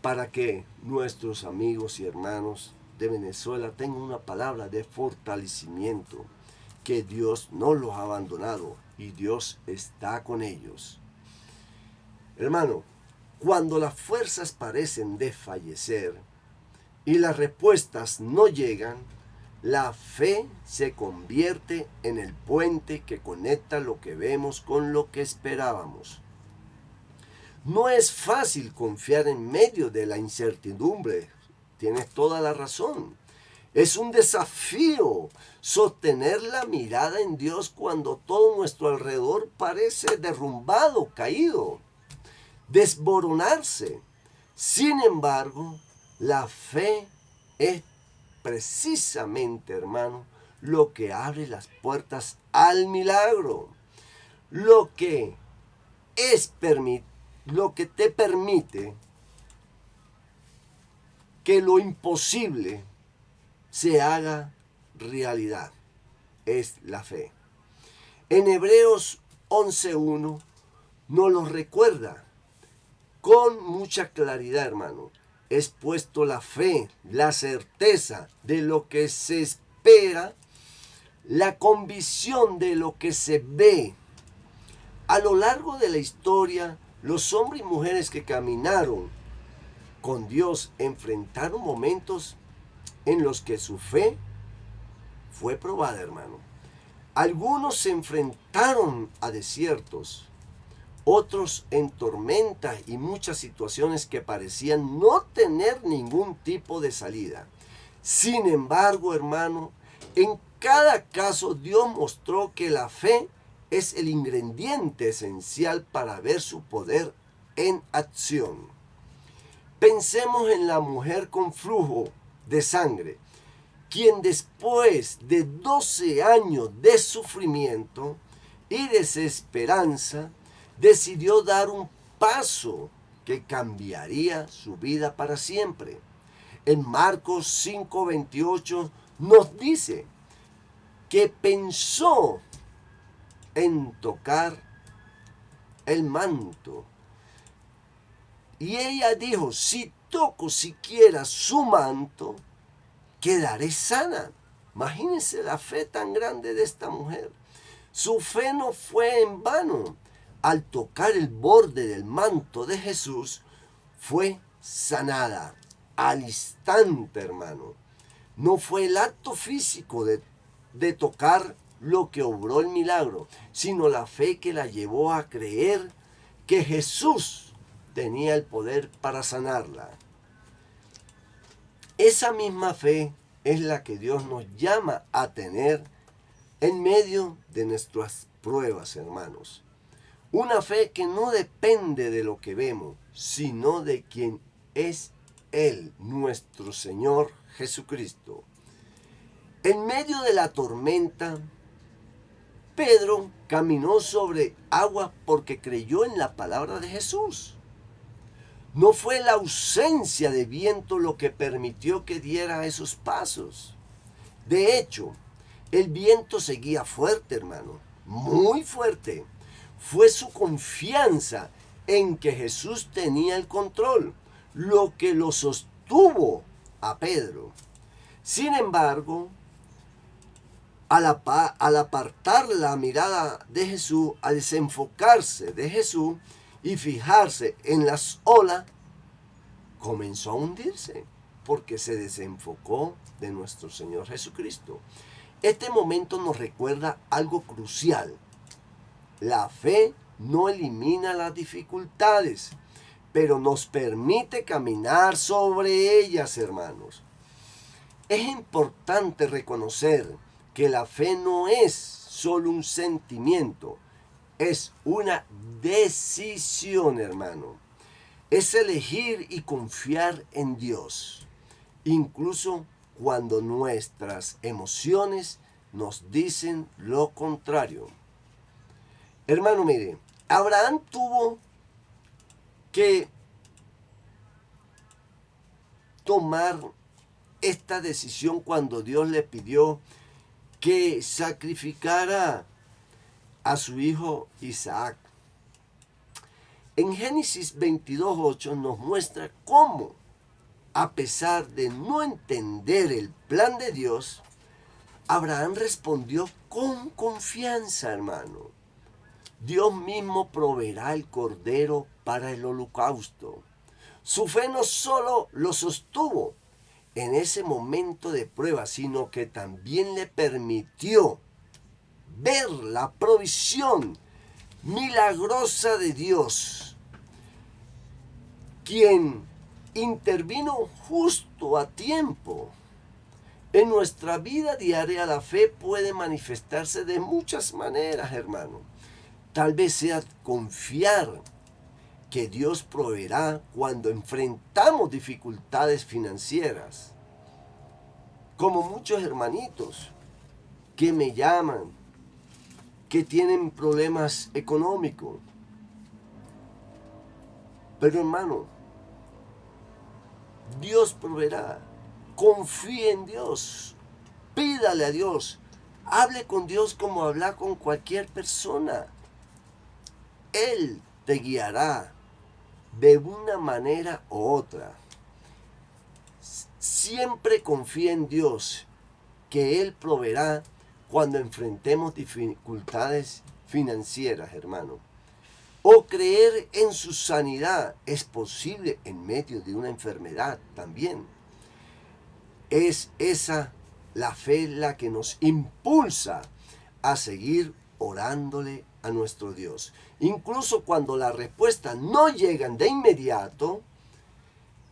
para que nuestros amigos y hermanos de Venezuela tengan una palabra de fortalecimiento, que Dios no los ha abandonado y Dios está con ellos. Hermano, cuando las fuerzas parecen desfallecer y las respuestas no llegan, la fe se convierte en el puente que conecta lo que vemos con lo que esperábamos. No es fácil confiar en medio de la incertidumbre. Tienes toda la razón. Es un desafío sostener la mirada en Dios cuando todo nuestro alrededor parece derrumbado, caído, desboronarse. Sin embargo, la fe es precisamente, hermano, lo que abre las puertas al milagro, lo que te permite que lo imposible se haga realidad. Es la fe. En Hebreos 11:1 nos lo recuerda. con mucha claridad, hermano. Es puesto la fe, la certeza de lo que se espera, la convicción de lo que se ve. A lo largo de la historia, los hombres y mujeres que caminaron con Dios enfrentaron momentos en los que su fe fue probada, hermano. Algunos se enfrentaron a desiertos, otros en tormentas y muchas situaciones que parecían no tener ningún tipo de salida. Sin embargo, hermano, en cada caso Dios mostró que la fe es el ingrediente esencial para ver su poder en acción. Pensemos en la mujer con flujo de sangre, quien después de 12 años de sufrimiento y desesperanza, decidió dar un paso que cambiaría su vida para siempre. En Marcos 5:28 nos dice que pensó en tocar el manto. Y ella dijo, si toco siquiera su manto, quedaré sana. Imagínense la fe tan grande de esta mujer. Su fe no fue en vano. Al tocar el borde del manto de Jesús, fue sanada al instante, hermano. No fue el acto físico de tocar lo que obró el milagro, sino la fe que la llevó a creer que Jesús tenía el poder para sanarla. Esa misma fe es la que Dios nos llama a tener en medio de nuestras pruebas, hermanos. Una fe que no depende de lo que vemos, sino de quien es Él, nuestro Señor Jesucristo. En medio de la tormenta, Pedro caminó sobre agua porque creyó en la palabra de Jesús. No fue la ausencia de viento lo que permitió que diera esos pasos. De hecho, el viento seguía fuerte, hermano, muy fuerte. Fue su confianza en que Jesús tenía el control, lo que lo sostuvo a Pedro. Sin embargo, al apartar la mirada de Jesús, al desenfocarse de Jesús y fijarse en las olas, comenzó a hundirse porque se desenfocó de nuestro Señor Jesucristo. Este momento nos recuerda algo crucial. La fe no elimina las dificultades, pero nos permite caminar sobre ellas, hermanos. Es importante reconocer que la fe no es solo un sentimiento, es una decisión, hermano. Es elegir y confiar en Dios, incluso cuando nuestras emociones nos dicen lo contrario. Hermano, mire, Abraham tuvo que tomar esta decisión cuando Dios le pidió que sacrificara a su hijo Isaac. En Génesis 22:8 nos muestra cómo, a pesar de no entender el plan de Dios, Abraham respondió con confianza, hermano. Dios mismo proveerá el cordero para el holocausto. Su fe no solo lo sostuvo en ese momento de prueba, sino que también le permitió ver la provisión milagrosa de Dios, quien intervino justo a tiempo. En nuestra vida diaria la fe puede manifestarse de muchas maneras, hermano. Tal vez sea confiar que Dios proveerá cuando enfrentamos dificultades financieras. Como muchos hermanitos que me llaman, que tienen problemas económicos. Pero hermano, Dios proveerá. Confíe en Dios. Pídale a Dios. Hable con Dios como habla con cualquier persona. Él te guiará. de una manera u otra. Siempre confía en Dios, que Él proveerá cuando enfrentemos dificultades financieras, hermano. O creer en su sanidad es posible en medio de una enfermedad también. Es esa la fe la que nos impulsa a seguir orándole a nuestro Dios. Incluso cuando las respuestas no llegan de inmediato,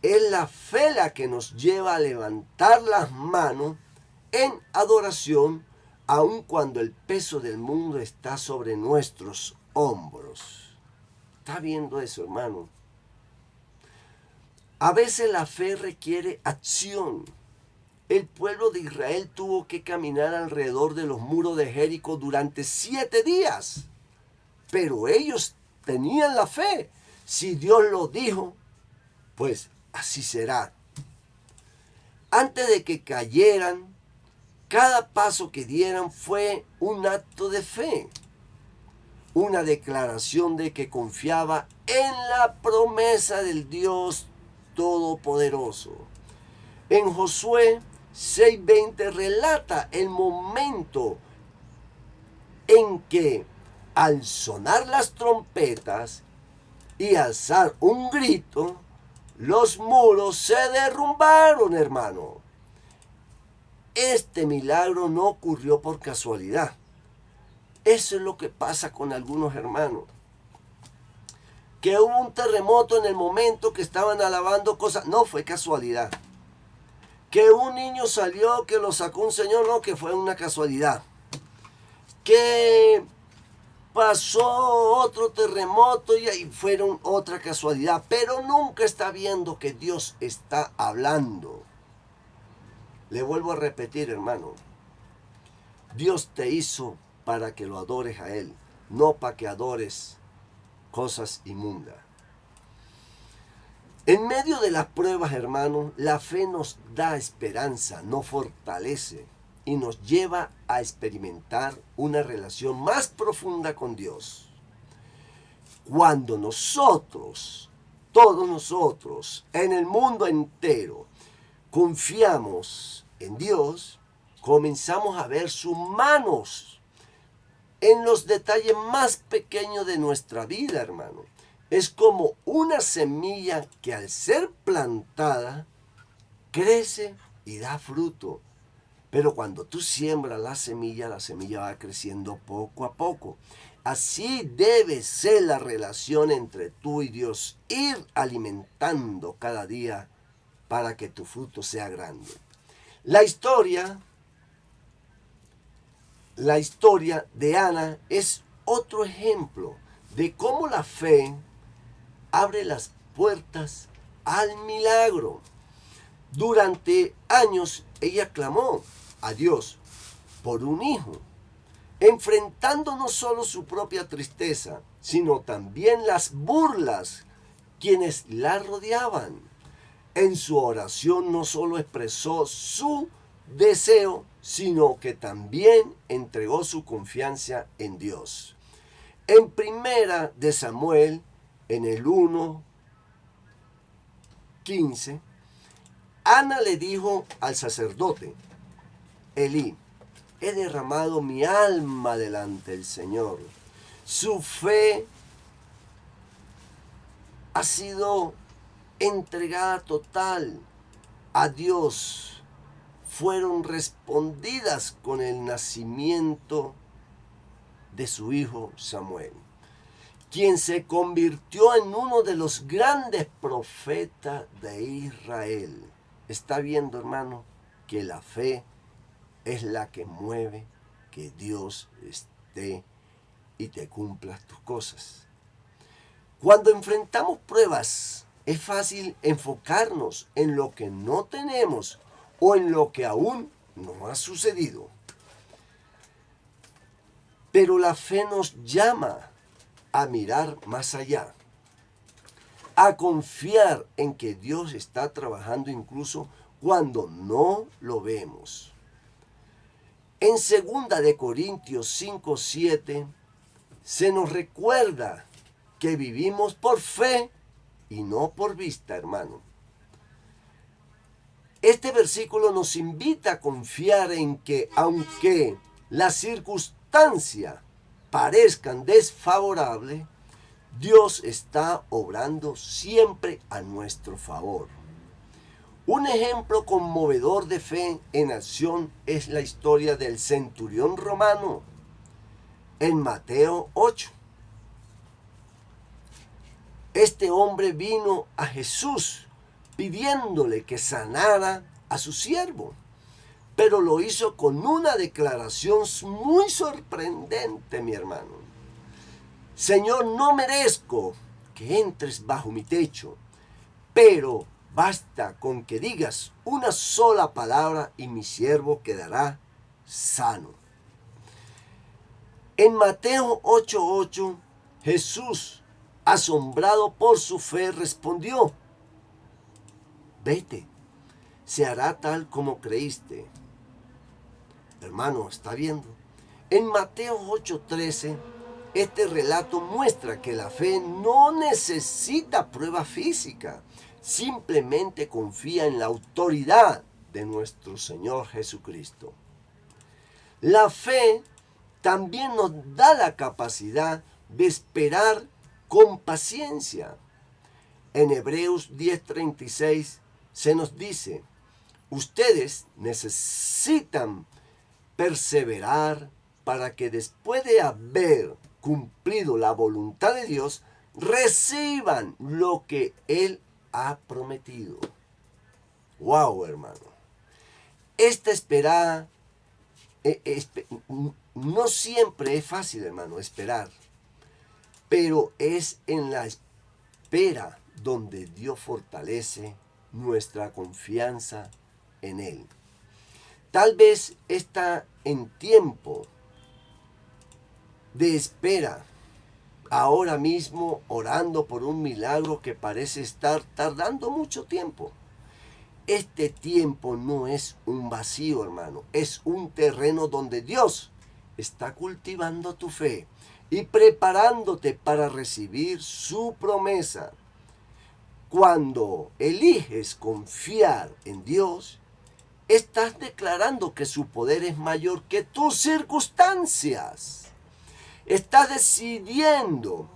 es la fe la que nos lleva a levantar las manos en adoración, aun cuando el peso del mundo está sobre nuestros hombros. ¿Está viendo eso, hermano? A veces la fe requiere acción. El pueblo de Israel tuvo que caminar alrededor de los muros de Jericó durante 7 días. Pero ellos tenían la fe. Si Dios lo dijo, pues así será. Antes de que cayeran, cada paso que dieran fue un acto de fe. Una declaración de que confiaba en la promesa del Dios Todopoderoso. En Josué 6:20 relata el momento en que al sonar las trompetas y alzar un grito, los muros se derrumbaron, hermano. Este milagro no ocurrió por casualidad. Eso es lo que pasa con algunos hermanos. Que hubo un terremoto en el momento que estaban alabando cosas. No fue casualidad. Que un niño salió, que lo sacó un señor, no, que fue una casualidad. Que pasó otro terremoto y ahí fueron otra casualidad. Pero nunca está viendo que Dios está hablando. Le vuelvo a repetir, hermano. Dios te hizo para que lo adores a Él, no para que adores cosas inmundas. En medio de las pruebas, hermanos, la fe nos da esperanza, nos fortalece y nos lleva a experimentar una relación más profunda con Dios. Cuando nosotros, todos nosotros, en el mundo entero, confiamos en Dios, comenzamos a ver sus manos en los detalles más pequeños de nuestra vida, hermano. Es como una semilla que al ser plantada, crece y da fruto. Pero cuando tú siembras la semilla va creciendo poco a poco. Así debe ser la relación entre tú y Dios. Ir alimentando cada día para que tu fruto sea grande. La historia de Ana es otro ejemplo de cómo la fe abre las puertas al milagro. Durante años ella clamó a Dios por un hijo, enfrentando no solo su propia tristeza, sino también las burlas quienes la rodeaban. En su oración no solo expresó su deseo, sino que también entregó su confianza en Dios. En primera de Samuel, en el 1:15, Ana le dijo al sacerdote Elí: he derramado mi alma delante del Señor. Su fe ha sido entregada total a Dios. Fueron respondidas con el nacimiento de su hijo Samuel, quien se convirtió en uno de los grandes profetas de Israel. Está viendo, hermano, que la fe es la que mueve que Dios esté y te cumpla tus cosas. Cuando enfrentamos pruebas, es fácil enfocarnos en lo que no tenemos o en lo que aún no ha sucedido. Pero la fe nos llama a mirar más allá, a confiar en que Dios está trabajando incluso cuando no lo vemos. En 2 de Corintios 5:7 se nos recuerda que vivimos por fe y no por vista, hermano. Este versículo nos invita a confiar en que aunque las circunstancias parezcan desfavorables, Dios está obrando siempre a nuestro favor. Un ejemplo conmovedor de fe en acción es la historia del centurión romano en Mateo 8. Este hombre vino a Jesús pidiéndole que sanara a su siervo, pero lo hizo con una declaración muy sorprendente, mi hermano. Señor, no merezco que entres bajo mi techo, pero basta con que digas una sola palabra y mi siervo quedará sano. En Mateo 8:8, Jesús, asombrado por su fe, respondió: vete, se hará tal como creíste. Hermano, ¿está viendo? En Mateo 8:13, este relato muestra que la fe no necesita prueba física, simplemente confía en la autoridad de nuestro Señor Jesucristo. La fe también nos da la capacidad de esperar con paciencia. En Hebreos 10:36 se nos dice: ustedes necesitan perseverar para que después de haber cumplido la voluntad de Dios, reciban lo que Él ha prometido. ¡Wow, hermano! Esta espera no siempre es fácil, hermano, esperar, pero es en la espera donde Dios fortalece nuestra confianza en Él. Tal vez está en tiempo de espera, ahora mismo orando por un milagro que parece estar tardando mucho tiempo. Este tiempo no es un vacío, hermano, es un terreno donde Dios está cultivando tu fe y preparándote para recibir su promesa. Cuando eliges confiar en Dios, estás declarando que su poder es mayor que tus circunstancias. Estás decidiendo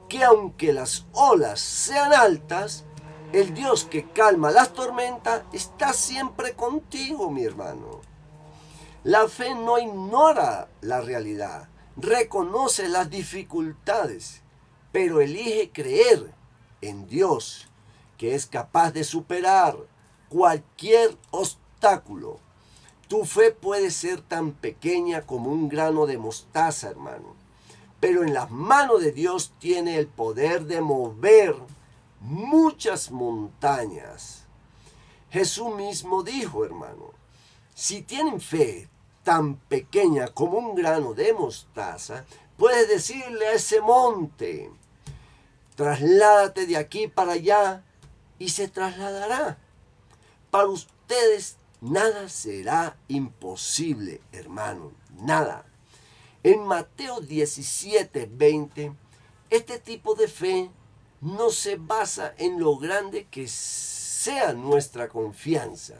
que aunque las olas sean altas, el Dios que calma las tormentas está siempre contigo, mi hermano. La fe no ignora la realidad, reconoce las dificultades, pero elige creer en Dios, que es capaz de superar cualquier obstáculo. Tu fe puede ser tan pequeña como un grano de mostaza, hermano, pero en las manos de Dios tiene el poder de mover muchas montañas. Jesús mismo dijo, hermano, si tienen fe tan pequeña como un grano de mostaza, puedes decirle a ese monte: trasládate de aquí para allá, y se trasladará. Para ustedes nada será imposible, hermano, nada. En Mateo 17:20, este tipo de fe no se basa en lo grande que sea nuestra confianza,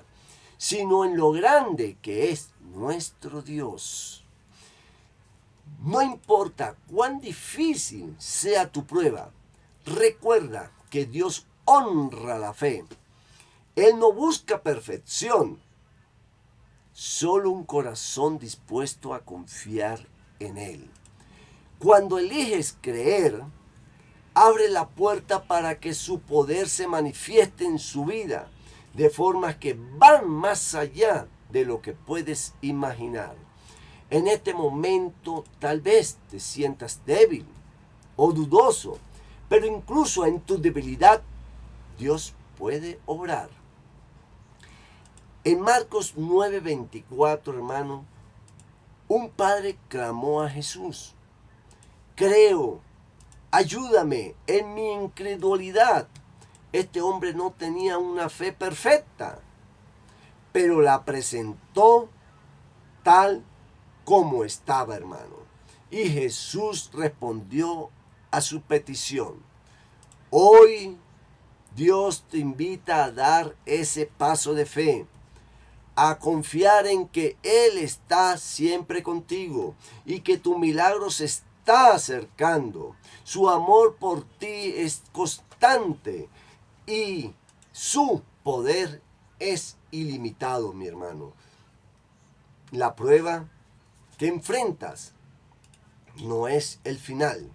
sino en lo grande que es nuestro Dios. No importa cuán difícil sea tu prueba, recuerda que Dios honra la fe. Él no busca perfección, solo un corazón dispuesto a confiar en Él. Cuando eliges creer, abre la puerta para que su poder se manifieste en su vida de formas que van más allá de lo que puedes imaginar. En este momento tal vez te sientas débil o dudoso, pero incluso en tu debilidad Dios puede obrar. En Marcos 9:24, hermano, un padre clamó a Jesús: creo, ayúdame en mi incredulidad. Este hombre no tenía una fe perfecta, pero la presentó tal como estaba, hermano. Y Jesús respondió a su petición. Hoy Dios te invita a dar ese paso de fe, a confiar en que Él está siempre contigo y que tu milagro se está acercando. Su amor por ti es constante y su poder es ilimitado, mi hermano. La prueba que enfrentas no es el final,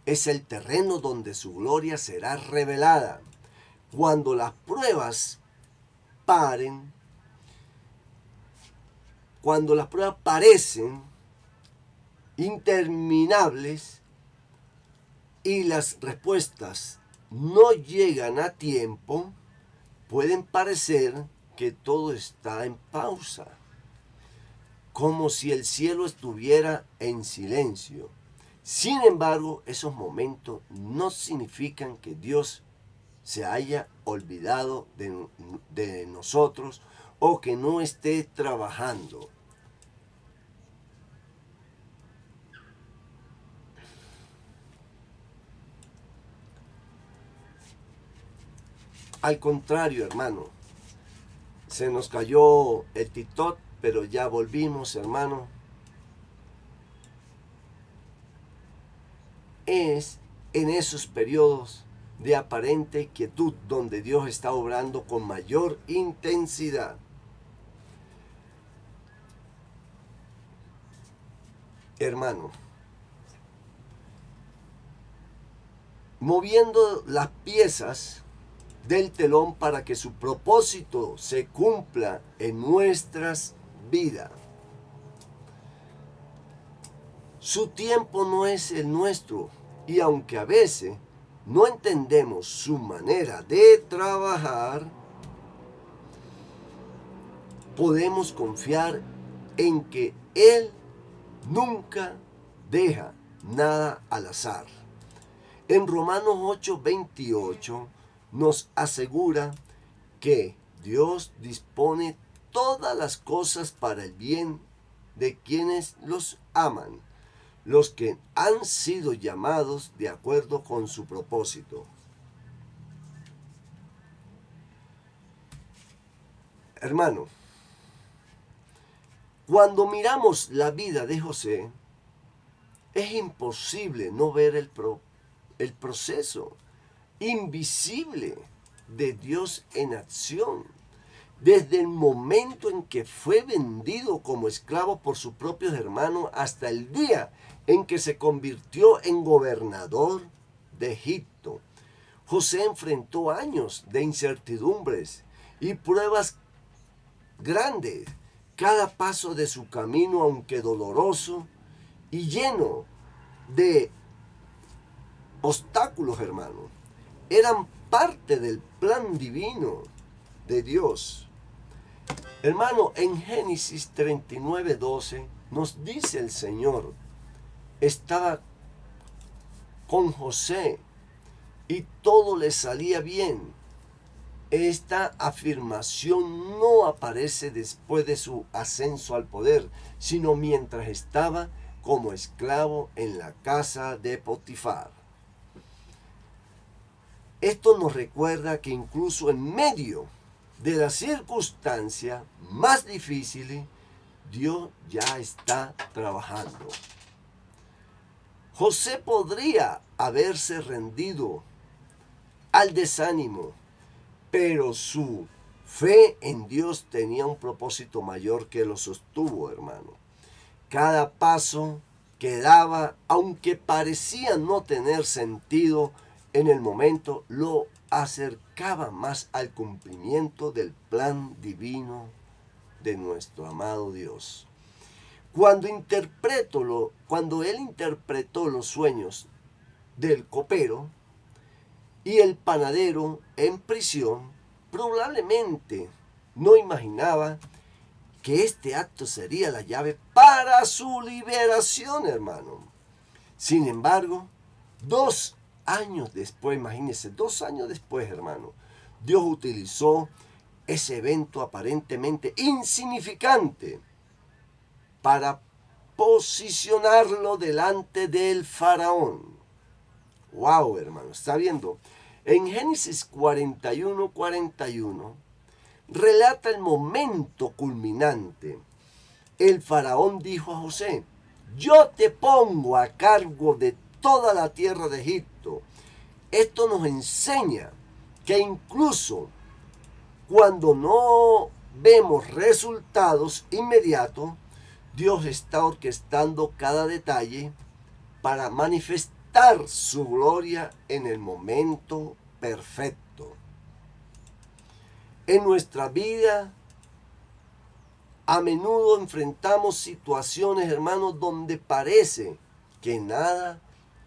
es el terreno donde su gloria será revelada. Cuando las pruebas paren, cuando las pruebas parecen interminables y las respuestas no llegan a tiempo, pueden parecer que todo está en pausa, como si el cielo estuviera en silencio. Sin embargo, esos momentos no significan que Dios se haya olvidado de nosotros o que no esté trabajando. Al contrario, hermano, se nos cayó el TikTok, pero ya volvimos, hermano. Es en esos periodos de aparente quietud donde Dios está obrando con mayor intensidad. Hermano, moviendo las piezas del telón para que su propósito se cumpla en nuestras vidas. Su tiempo no es el nuestro y aunque a veces no entendemos su manera de trabajar, podemos confiar en que Él nunca deja nada al azar. En Romanos 8:28 nos asegura que Dios dispone todas las cosas para el bien de quienes los aman, los que han sido llamados de acuerdo con su propósito. Hermano, cuando miramos la vida de José, es imposible no ver el proceso invisible de Dios en acción. Desde el momento en que fue vendido como esclavo por sus propios hermanos hasta el día en que se convirtió en gobernador de Egipto. José enfrentó años de incertidumbres y pruebas grandes. Cada paso de su camino, aunque doloroso y lleno de obstáculos, hermano, eran parte del plan divino de Dios. Hermano, en Génesis 39:12 nos dice el Señor, estaba con José y todo le salía bien. Esta afirmación no aparece después de su ascenso al poder, sino mientras estaba como esclavo en la casa de Potifar. Esto nos recuerda que incluso en medio de las circunstancias más difíciles, Dios ya está trabajando. José podría haberse rendido al desánimo, pero su fe en Dios tenía un propósito mayor que lo sostuvo, hermano. Cada paso que daba, aunque parecía no tener sentido en el momento, lo acercaba más al cumplimiento del plan divino de nuestro amado Dios. Cuando él interpretó los sueños del copero y el panadero en prisión, probablemente no imaginaba que este acto sería la llave para su liberación, hermano. Sin embargo, 2 años después, imagínense, 2 años después, hermano, Dios utilizó ese evento aparentemente insignificante para posicionarlo delante del faraón. Wow, hermano, está viendo. En Génesis 41:41 relata el momento culminante. El faraón dijo a José: yo te pongo a cargo de toda la tierra de Egipto. Esto nos enseña que incluso cuando no vemos resultados inmediatos, Dios está orquestando cada detalle para manifestar su gloria en el momento perfecto. En nuestra vida, a menudo enfrentamos situaciones, hermanos, donde parece que nada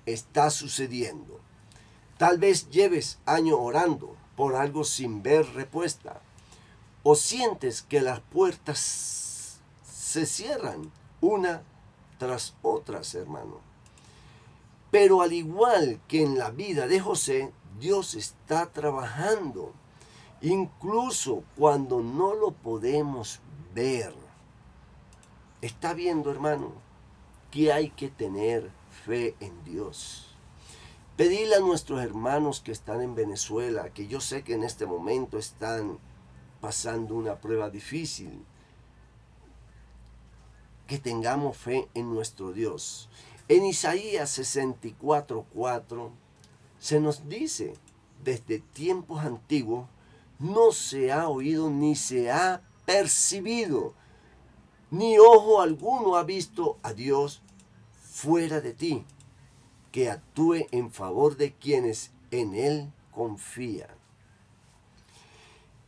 está sucediendo. Tal vez lleves años orando por algo sin ver respuesta, o sientes que las puertas se cierran una tras otras, hermano. Pero al igual que en la vida de José, Dios está trabajando, incluso cuando no lo podemos ver. Está viendo, hermano, que hay que tener fe en Dios. Pedirle a nuestros hermanos que están en Venezuela, que yo sé que en este momento están pasando una prueba difícil, que tengamos fe en nuestro Dios. En Isaías 64:4 se nos dice: desde tiempos antiguos no se ha oído ni se ha percibido, ni ojo alguno ha visto a Dios fuera de ti, que actúe en favor de quienes en Él confían.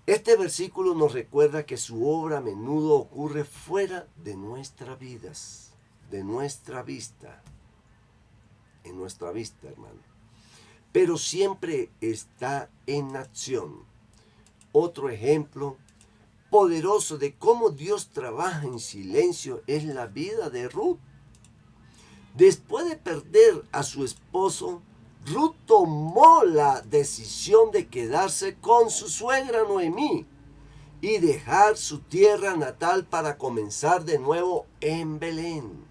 Este versículo nos recuerda que su obra a menudo ocurre fuera de nuestras vidas, de nuestra vista, en nuestra vista, hermano. Pero siempre está en acción. Otro ejemplo poderoso de cómo Dios trabaja en silencio es la vida de Ruth. Después de perder a su esposo, Ruth tomó la decisión de quedarse con su suegra Noemí y dejar su tierra natal para comenzar de nuevo en Belén.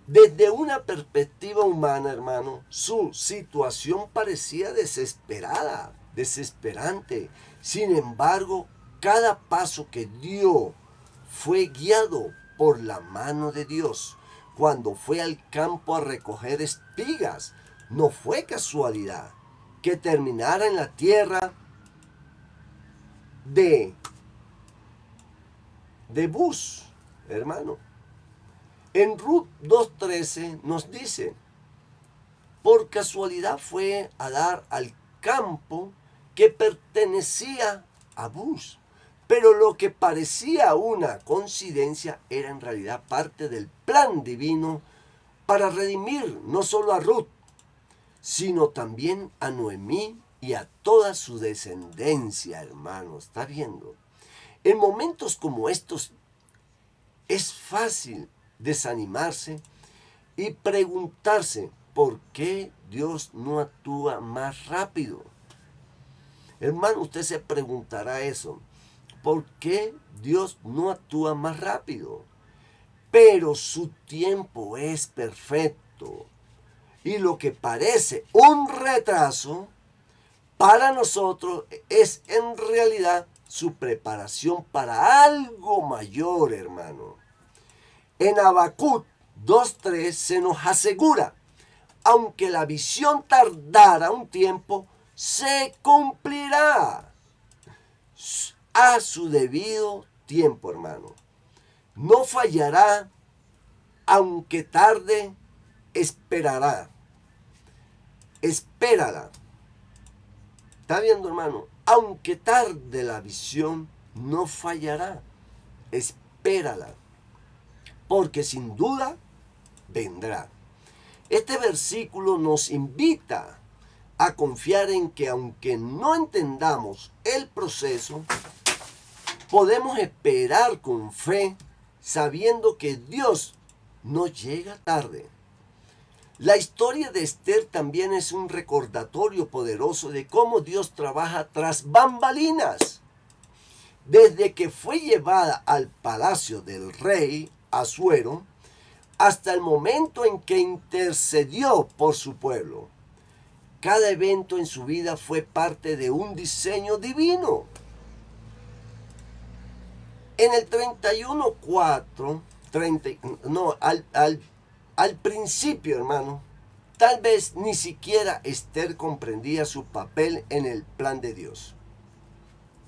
Desde una perspectiva humana, hermano, su situación parecía desesperada, desesperante. Sin embargo, cada paso que dio fue guiado por la mano de Dios. Cuando fue al campo a recoger espigas, no fue casualidad que terminara en la tierra de Bus, hermano. En Ruth 2:13 nos dice: por casualidad fue a dar al campo que pertenecía a Bus, pero lo que parecía una coincidencia era en realidad parte del plan divino para redimir no solo a Ruth, sino también a Noemí y a toda su descendencia, hermano. ¿Está viendo? En momentos como estos es fácil desanimarse y preguntarse por qué Dios no actúa más rápido. Hermano, usted se preguntará eso. ¿Por qué Dios no actúa más rápido? Pero su tiempo es perfecto. Y lo que parece un retraso para nosotros es en realidad su preparación para algo mayor, hermano. En Habacuc 2:3 se nos asegura: aunque la visión tardara un tiempo, se cumplirá a su debido tiempo, hermano. No fallará, aunque tarde, esperará. Espérala. ¿Está viendo, hermano? Aunque tarde la visión, no fallará. Espérala. Porque sin duda vendrá. Este versículo nos invita a confiar en que aunque no entendamos el proceso, podemos esperar con fe, sabiendo que Dios no llega tarde. La historia de Esther también es un recordatorio poderoso de cómo Dios trabaja tras bambalinas. Desde que fue llevada al palacio del rey Asuero hasta el momento en que intercedió por su pueblo. Cada evento en su vida fue parte de un diseño divino. En el 31:4, al principio, hermano, tal vez ni siquiera Esther comprendía su papel en el plan de Dios.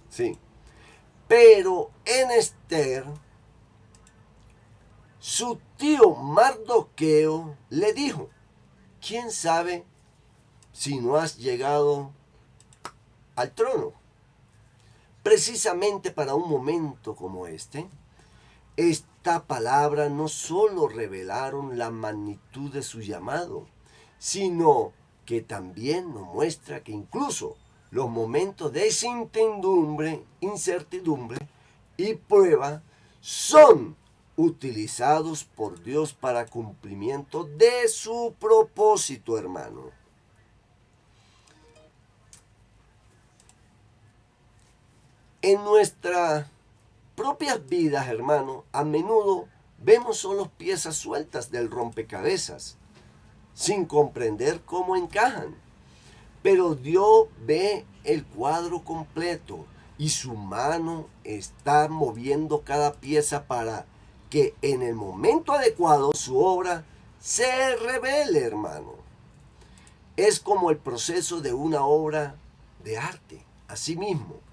Sí. Pero en Esther, su tío Mardoqueo le dijo: ¿quién sabe si no has llegado al trono? Precisamente para un momento como este, esta palabra no solo revelaron la magnitud de su llamado, sino que también nos muestra que incluso los momentos de incertidumbre y prueba son utilizados por Dios para cumplimiento de su propósito, hermano. En nuestras propias vidas, hermano, a menudo vemos solo piezas sueltas del rompecabezas, sin comprender cómo encajan. Pero Dios ve el cuadro completo y su mano está moviendo cada pieza para que en el momento adecuado su obra se revele, hermano. Es como el proceso de una obra de arte, asimismo.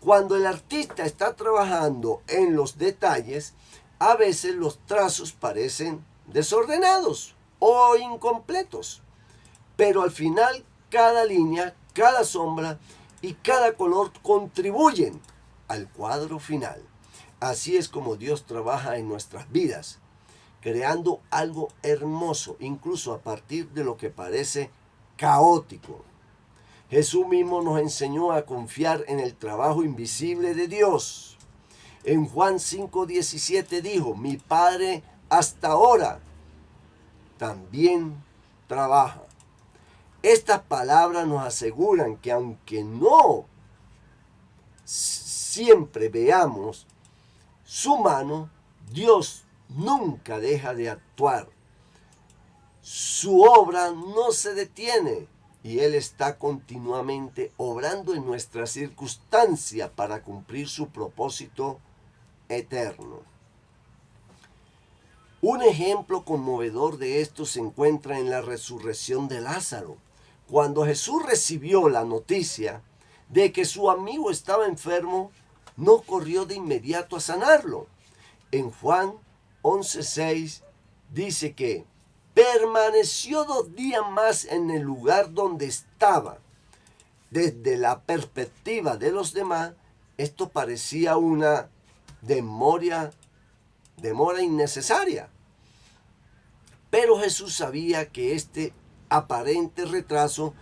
Cuando el artista está trabajando en los detalles, a veces los trazos parecen desordenados o incompletos, pero al final cada línea, cada sombra y cada color contribuyen al cuadro final. Así es como Dios trabaja en nuestras vidas, creando algo hermoso, incluso a partir de lo que parece caótico. Jesús mismo nos enseñó a confiar en el trabajo invisible de Dios. En Juan 5:17 dijo: mi Padre hasta ahora también trabaja. Estas palabras nos aseguran que aunque no siempre veamos su mano, Dios nunca deja de actuar. Su obra no se detiene y Él está continuamente obrando en nuestra circunstancia para cumplir su propósito eterno. Un ejemplo conmovedor de esto se encuentra en la resurrección de Lázaro. Cuando Jesús recibió la noticia de que su amigo estaba enfermo, no corrió de inmediato a sanarlo. En Juan 11:6 dice que permaneció 2 días más en el lugar donde estaba. Desde la perspectiva de los demás, esto parecía una demora innecesaria. Pero Jesús sabía que este aparente retraso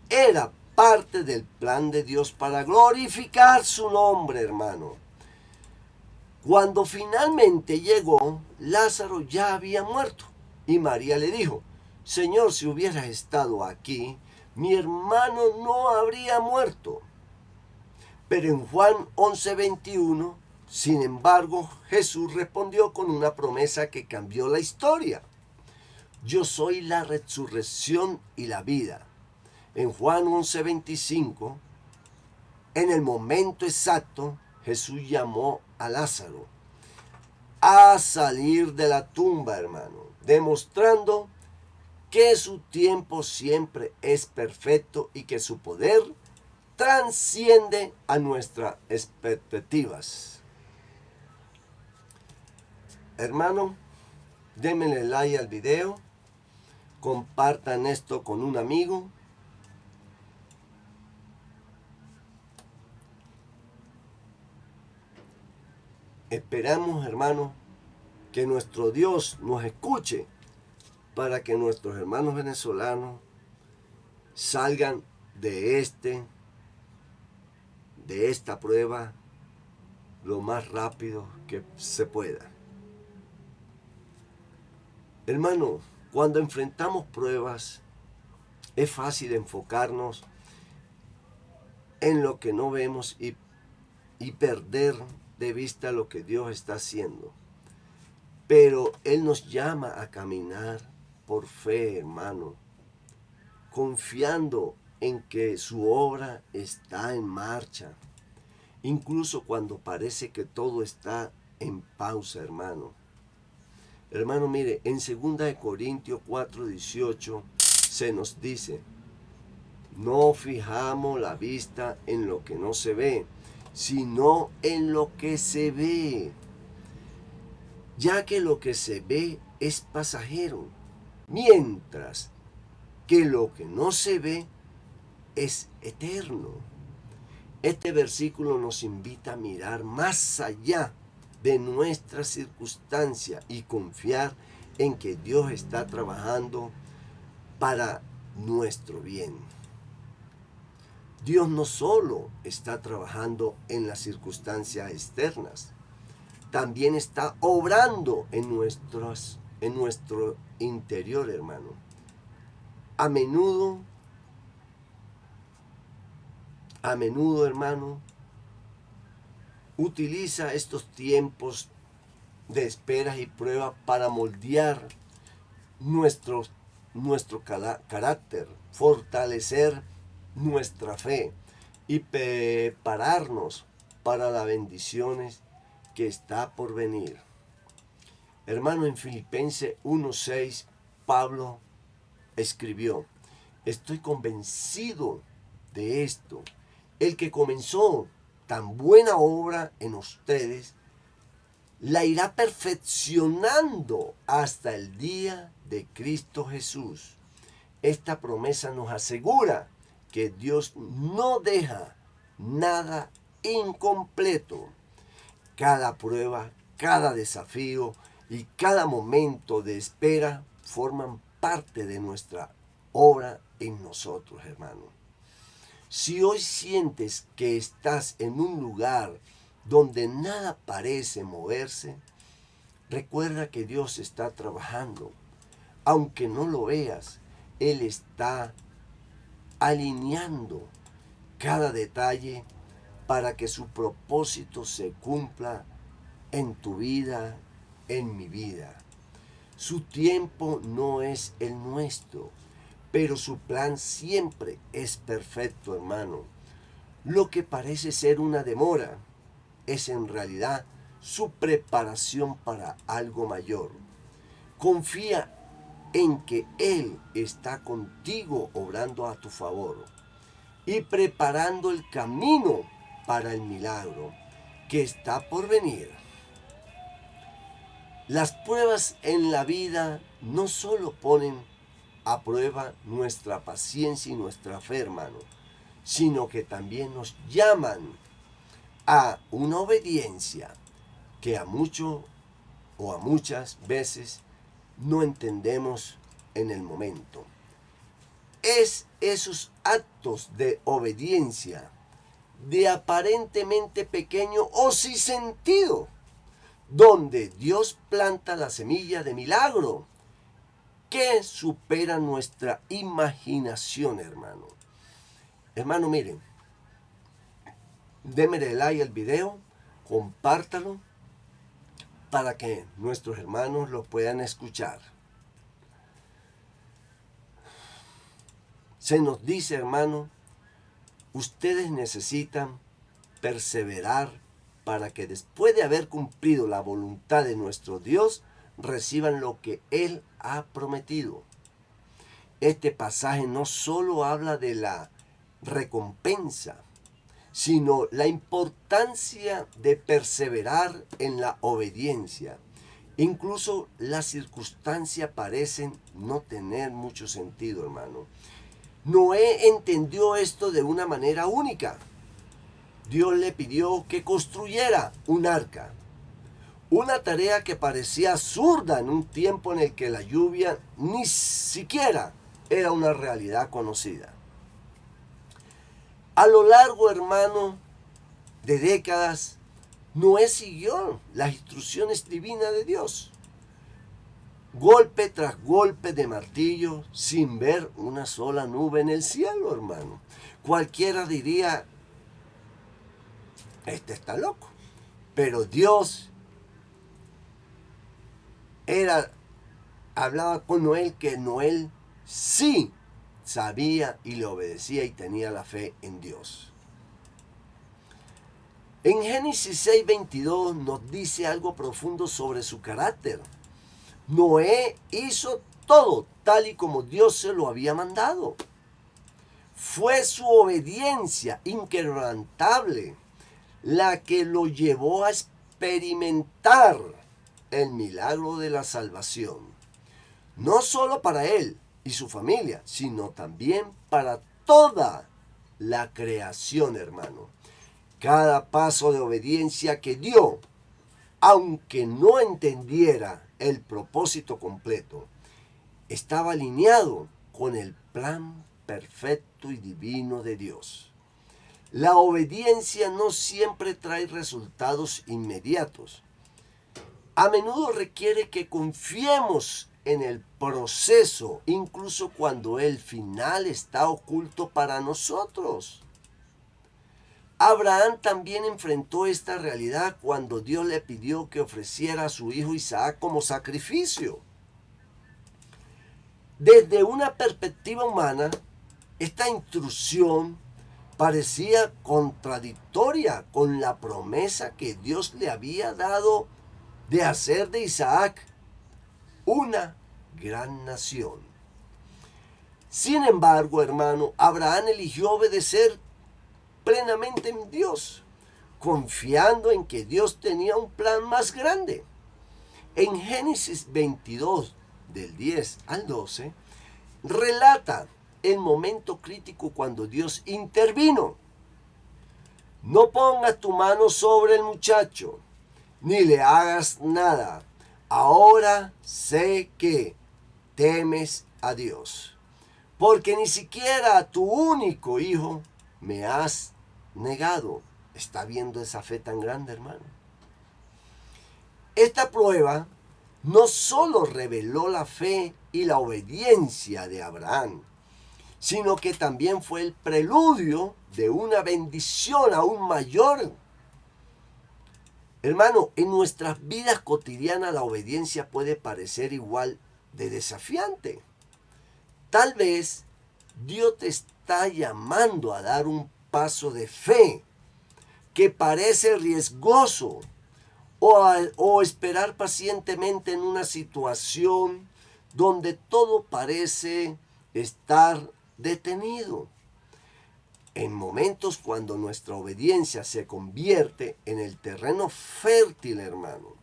era parte del plan de Dios para glorificar su nombre, hermano. Cuando finalmente llegó, Lázaro ya había muerto. Y María le dijo: Señor, si hubieras estado aquí, mi hermano no habría muerto. Pero en Juan 11:21, sin embargo, Jesús respondió con una promesa que cambió la historia. Yo soy la resurrección y la vida. En Juan 11:25, en el momento exacto, Jesús llamó a Lázaro a salir de la tumba, hermano, demostrando que su tiempo siempre es perfecto y que su poder transciende a nuestras expectativas. Hermano, denle like al video, compartan esto con un amigo. Esperamos, hermano, que nuestro Dios nos escuche para que nuestros hermanos venezolanos salgan de esta prueba lo más rápido que se pueda. Hermano, cuando enfrentamos pruebas, es fácil enfocarnos en lo que no vemos y perder de vista lo que Dios está haciendo. Pero Él nos llama a caminar por fe, hermano, confiando en que su obra está en marcha, incluso cuando parece que todo está en pausa, hermano. Hermano, mire, en 2 Corintios 4:18 se nos dice: no fijamos la vista en lo que no se ve, sino en lo que se ve, ya que lo que se ve es pasajero, mientras que lo que no se ve es eterno. Este versículo nos invita a mirar más allá de nuestra circunstancia y confiar en que Dios está trabajando para nuestro bien. Dios no solo está trabajando en las circunstancias externas, también está obrando en nuestro interior, hermano. A menudo, hermano, utiliza estos tiempos de esperas y pruebas para moldear nuestro carácter, fortalecer nuestra fe y prepararnos para las bendiciones que está por venir. Hermano, en Filipenses 1:6, Pablo escribió: estoy convencido de esto, el que comenzó tan buena obra en ustedes, la irá perfeccionando hasta el día de Cristo Jesús. Esta promesa nos asegura que Dios no deja nada incompleto. Cada prueba, cada desafío y cada momento de espera forman parte de nuestra obra en nosotros, hermano. Si hoy sientes que estás en un lugar donde nada parece moverse, recuerda que Dios está trabajando. Aunque no lo veas, Él está alineando cada detalle para que su propósito se cumpla en tu vida, en mi vida. Su tiempo no es el nuestro, pero su plan siempre es perfecto, hermano. Lo que parece ser una demora es en realidad su preparación para algo mayor. Confía en que Él está contigo obrando a tu favor y preparando el camino para el milagro que está por venir. Las pruebas en la vida no solo ponen a prueba nuestra paciencia y nuestra fe, hermano, sino que también nos llaman a una obediencia que a mucho o a muchas veces no entendemos en el momento. Es esos actos de obediencia de aparentemente pequeño o sin sentido, donde Dios planta la semilla de milagro que supera nuestra imaginación, hermano. Hermano, miren, démele like al video, compártalo para que nuestros hermanos lo puedan escuchar. Se nos dice, hermano, ustedes necesitan perseverar para que después de haber cumplido la voluntad de nuestro Dios, reciban lo que Él ha prometido. Este pasaje no solo habla de la recompensa, sino la importancia de perseverar en la obediencia. Incluso las circunstancias parecen no tener mucho sentido, hermano. Noé entendió esto de una manera única. Dios le pidió que construyera un arca. Una tarea que parecía absurda en un tiempo en el que la lluvia ni siquiera era una realidad conocida. A lo largo, hermano, de décadas, Noé siguió las instrucciones divinas de Dios. Golpe tras golpe de martillo, sin ver una sola nube en el cielo, hermano. Cualquiera diría, este está loco. Pero Dios hablaba con Noé que Noé sí sabía y le obedecía y tenía la fe en Dios. En Génesis 6:22 nos dice algo profundo sobre su carácter. Noé hizo todo tal y como Dios se lo había mandado. Fue su obediencia inquebrantable la que lo llevó a experimentar el milagro de la salvación. No solo para él y su familia, sino también para toda la creación, hermano. Cada paso de obediencia que dio, aunque no entendiera el propósito completo, estaba alineado con el plan perfecto y divino de Dios. La obediencia no siempre trae resultados inmediatos. A menudo requiere que confiemos en el proceso, incluso cuando el final está oculto para nosotros. Abraham también enfrentó esta realidad cuando Dios le pidió que ofreciera a su hijo Isaac como sacrificio. Desde una perspectiva humana, esta instrucción parecía contradictoria con la promesa que Dios le había dado de hacer de Isaac una gran nación. Sin embargo, hermano, Abraham eligió obedecer plenamente en Dios, confiando en que Dios tenía un plan más grande. En Génesis 22, del 10 al 12, relata el momento crítico cuando Dios intervino. No pongas tu mano sobre el muchacho, ni le hagas nada. Ahora sé que temes a Dios, porque ni siquiera a tu único hijo me has negado. ¿Está viendo esa fe tan grande, hermano? Esta prueba no solo reveló la fe y la obediencia de Abraham, sino que también fue el preludio de una bendición aún mayor. Hermano, en nuestras vidas cotidianas la obediencia puede parecer igual de desafiante. Tal vez Dios te está llamando a dar un paso de fe que parece riesgoso, o esperar pacientemente en una situación donde todo parece estar detenido. En momentos cuando nuestra obediencia se convierte en el terreno fértil, hermano.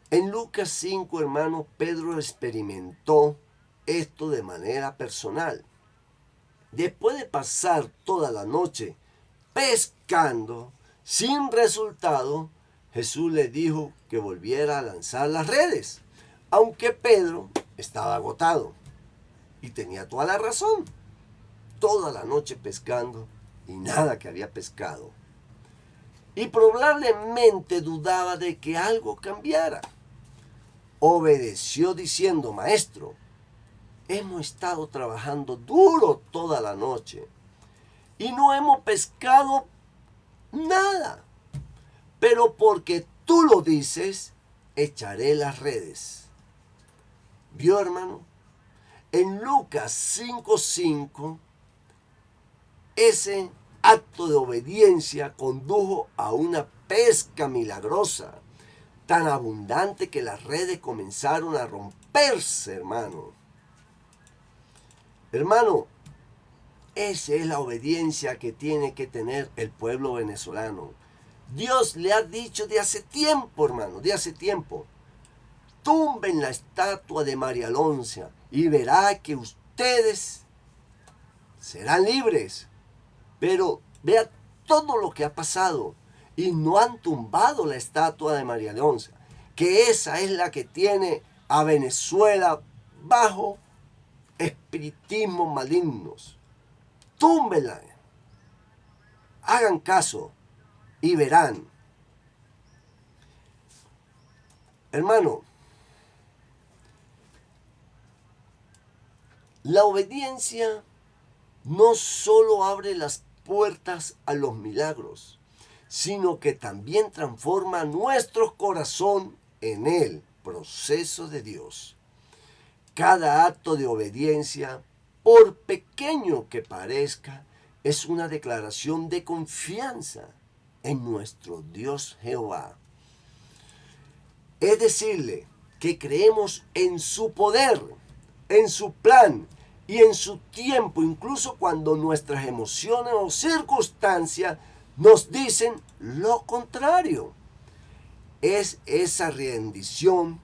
En Lucas 5, hermano, Pedro experimentó esto de manera personal. Después de pasar toda la noche pescando sin resultado, Jesús le dijo que volviera a lanzar las redes, aunque Pedro estaba agotado. Y tenía toda la razón. Toda la noche pescando y nada que había pescado. Y probablemente dudaba de que algo cambiara. Obedeció diciendo: Maestro, hemos estado trabajando duro toda la noche y no hemos pescado nada. Pero porque tú lo dices, echaré las redes. ¿Vio, hermano? En Lucas 5:5, ese acto de obediencia condujo a una pesca milagrosa, tan abundante que las redes comenzaron a romperse, hermano. Hermano, esa es la obediencia que tiene que tener el pueblo venezolano. Dios le ha dicho de hace tiempo, hermano, de hace tiempo: tumben la estatua de María Alonza y verá que ustedes serán libres. Pero vea todo lo que ha pasado y no han tumbado la estatua de María Alonza, que esa es la que tiene a Venezuela bajo espiritismos malignos. Túmbenla, hagan caso y verán. Hermano, la obediencia no solo abre las puertas a los milagros, sino que también transforma nuestro corazón en el proceso de Dios. Cada acto de obediencia, por pequeño que parezca, es una declaración de confianza en nuestro Dios Jehová. Es decirle que creemos en su poder, en su plan y en su tiempo, incluso cuando nuestras emociones o circunstancias nos dicen lo contrario. Es esa rendición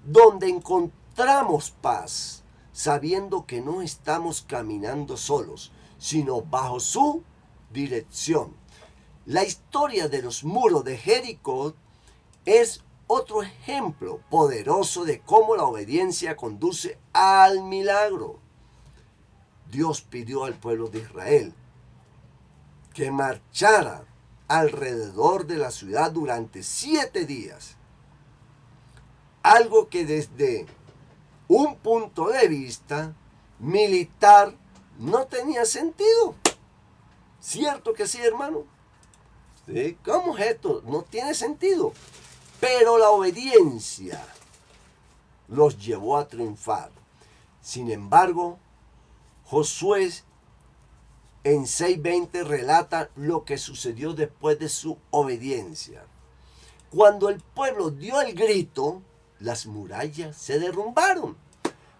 donde encontramos paz, sabiendo que no estamos caminando solos, sino bajo su dirección. La historia de los muros de Jericó es otro ejemplo poderoso de cómo la obediencia conduce al milagro. Dios pidió al pueblo de Israel que marchara alrededor de la ciudad durante 7 días. Algo que desde un punto de vista militar no tenía sentido. ¿Cierto que sí, hermano? ¿Sí? ¿Cómo es esto? No tiene sentido. Pero la obediencia los llevó a triunfar. Sin embargo, Josué en 6:20 relata lo que sucedió después de su obediencia. Cuando el pueblo dio el grito, las murallas se derrumbaron.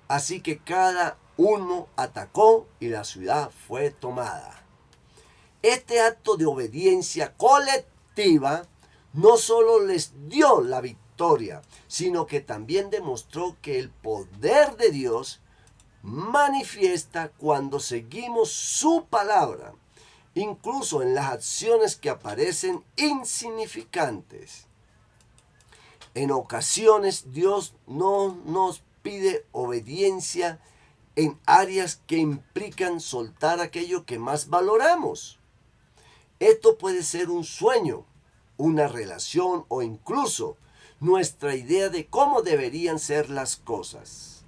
Así que cada uno atacó y la ciudad fue tomada. Este acto de obediencia colectiva no solo les dio la victoria, sino que también demostró que el poder de Dios manifiesta cuando seguimos su palabra, incluso en las acciones que aparecen insignificantes. En ocasiones Dios no nos pide obediencia en áreas que implican soltar aquello que más valoramos. Esto puede ser un sueño, una relación o incluso nuestra idea de cómo deberían ser las cosas.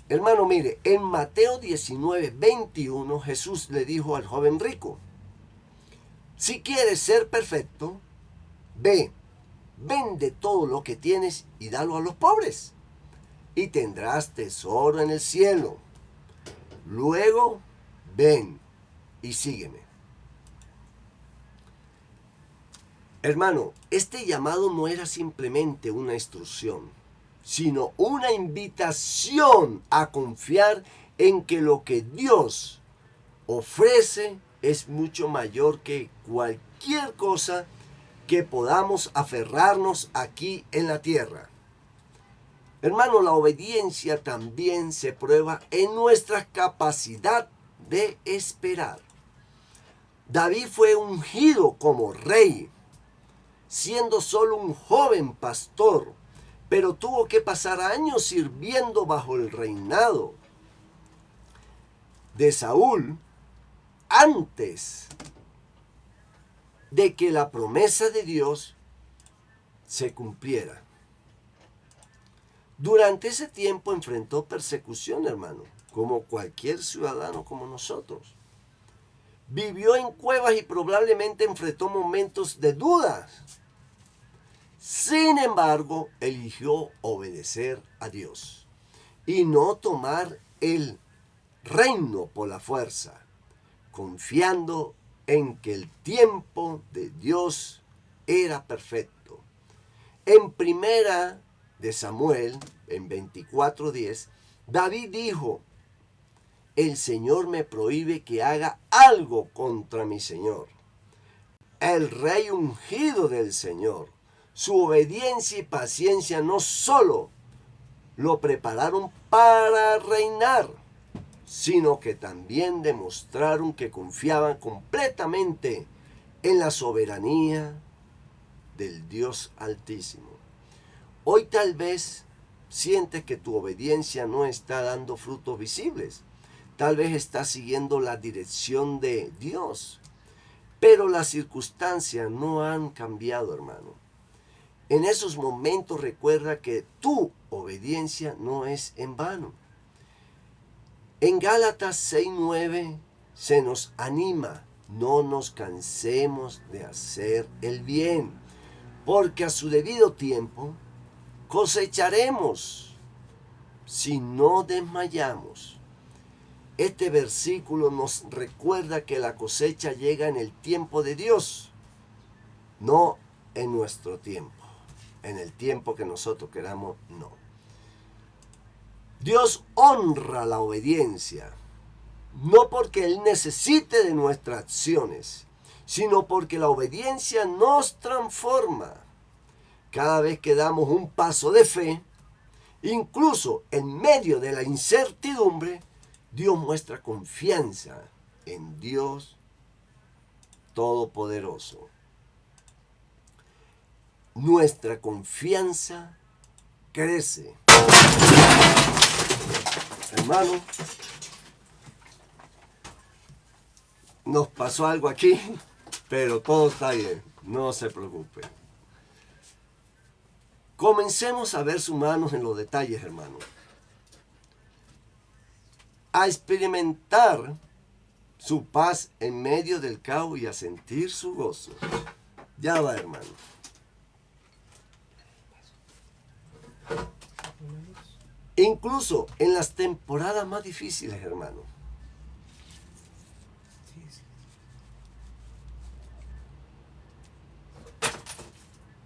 Hermano, mire, en Mateo 19:21 Jesús le dijo al joven rico: si quieres ser perfecto, ve, vende todo lo que tienes y dalo a los pobres, y tendrás tesoro en el cielo. Luego, ven y sígueme. Hermano, este llamado no era simplemente una instrucción, sino una invitación a confiar en que lo que Dios ofrece es mucho mayor que cualquier cosa que podamos aferrarnos aquí en la tierra. Hermano, la obediencia también se prueba en nuestra capacidad de esperar. David fue ungido como rey, siendo solo un joven pastor, pero tuvo que pasar años sirviendo bajo el reinado de Saúl antes de que la promesa de Dios se cumpliera. Durante ese tiempo enfrentó persecución, hermano, como cualquier ciudadano como nosotros. Vivió en cuevas y probablemente enfrentó momentos de dudas. Sin embargo, eligió obedecer a Dios y no tomar el reino por la fuerza, confiando en que el tiempo de Dios era perfecto. En primera de Samuel, en 24:10, David dijo: el Señor me prohíbe que haga algo contra mi Señor, el rey ungido del Señor. Su obediencia y paciencia no solo lo prepararon para reinar, sino que también demostraron que confiaban completamente en la soberanía del Dios Altísimo. Hoy tal vez sientes que tu obediencia no está dando frutos visibles. Tal vez estás siguiendo la dirección de Dios, pero las circunstancias no han cambiado, hermano. En esos momentos recuerda que tu obediencia no es en vano. En Gálatas 6:9 se nos anima: no nos cansemos de hacer el bien, porque a su debido tiempo cosecharemos si no desmayamos. Este versículo nos recuerda que la cosecha llega en el tiempo de Dios, no en nuestro tiempo. En el tiempo que nosotros queramos, no. Dios honra la obediencia, no porque Él necesite de nuestras acciones, sino porque la obediencia nos transforma. Cada vez que damos un paso de fe, incluso en medio de la incertidumbre, Dios muestra confianza en Dios Todopoderoso. Nuestra confianza crece. Hermano, nos pasó algo aquí, pero todo está bien, no se preocupe. Comencemos a ver su mano en los detalles, hermano. A experimentar su paz en medio del caos y a sentir su gozo. Ya va, hermano. Incluso en las temporadas más difíciles, hermano.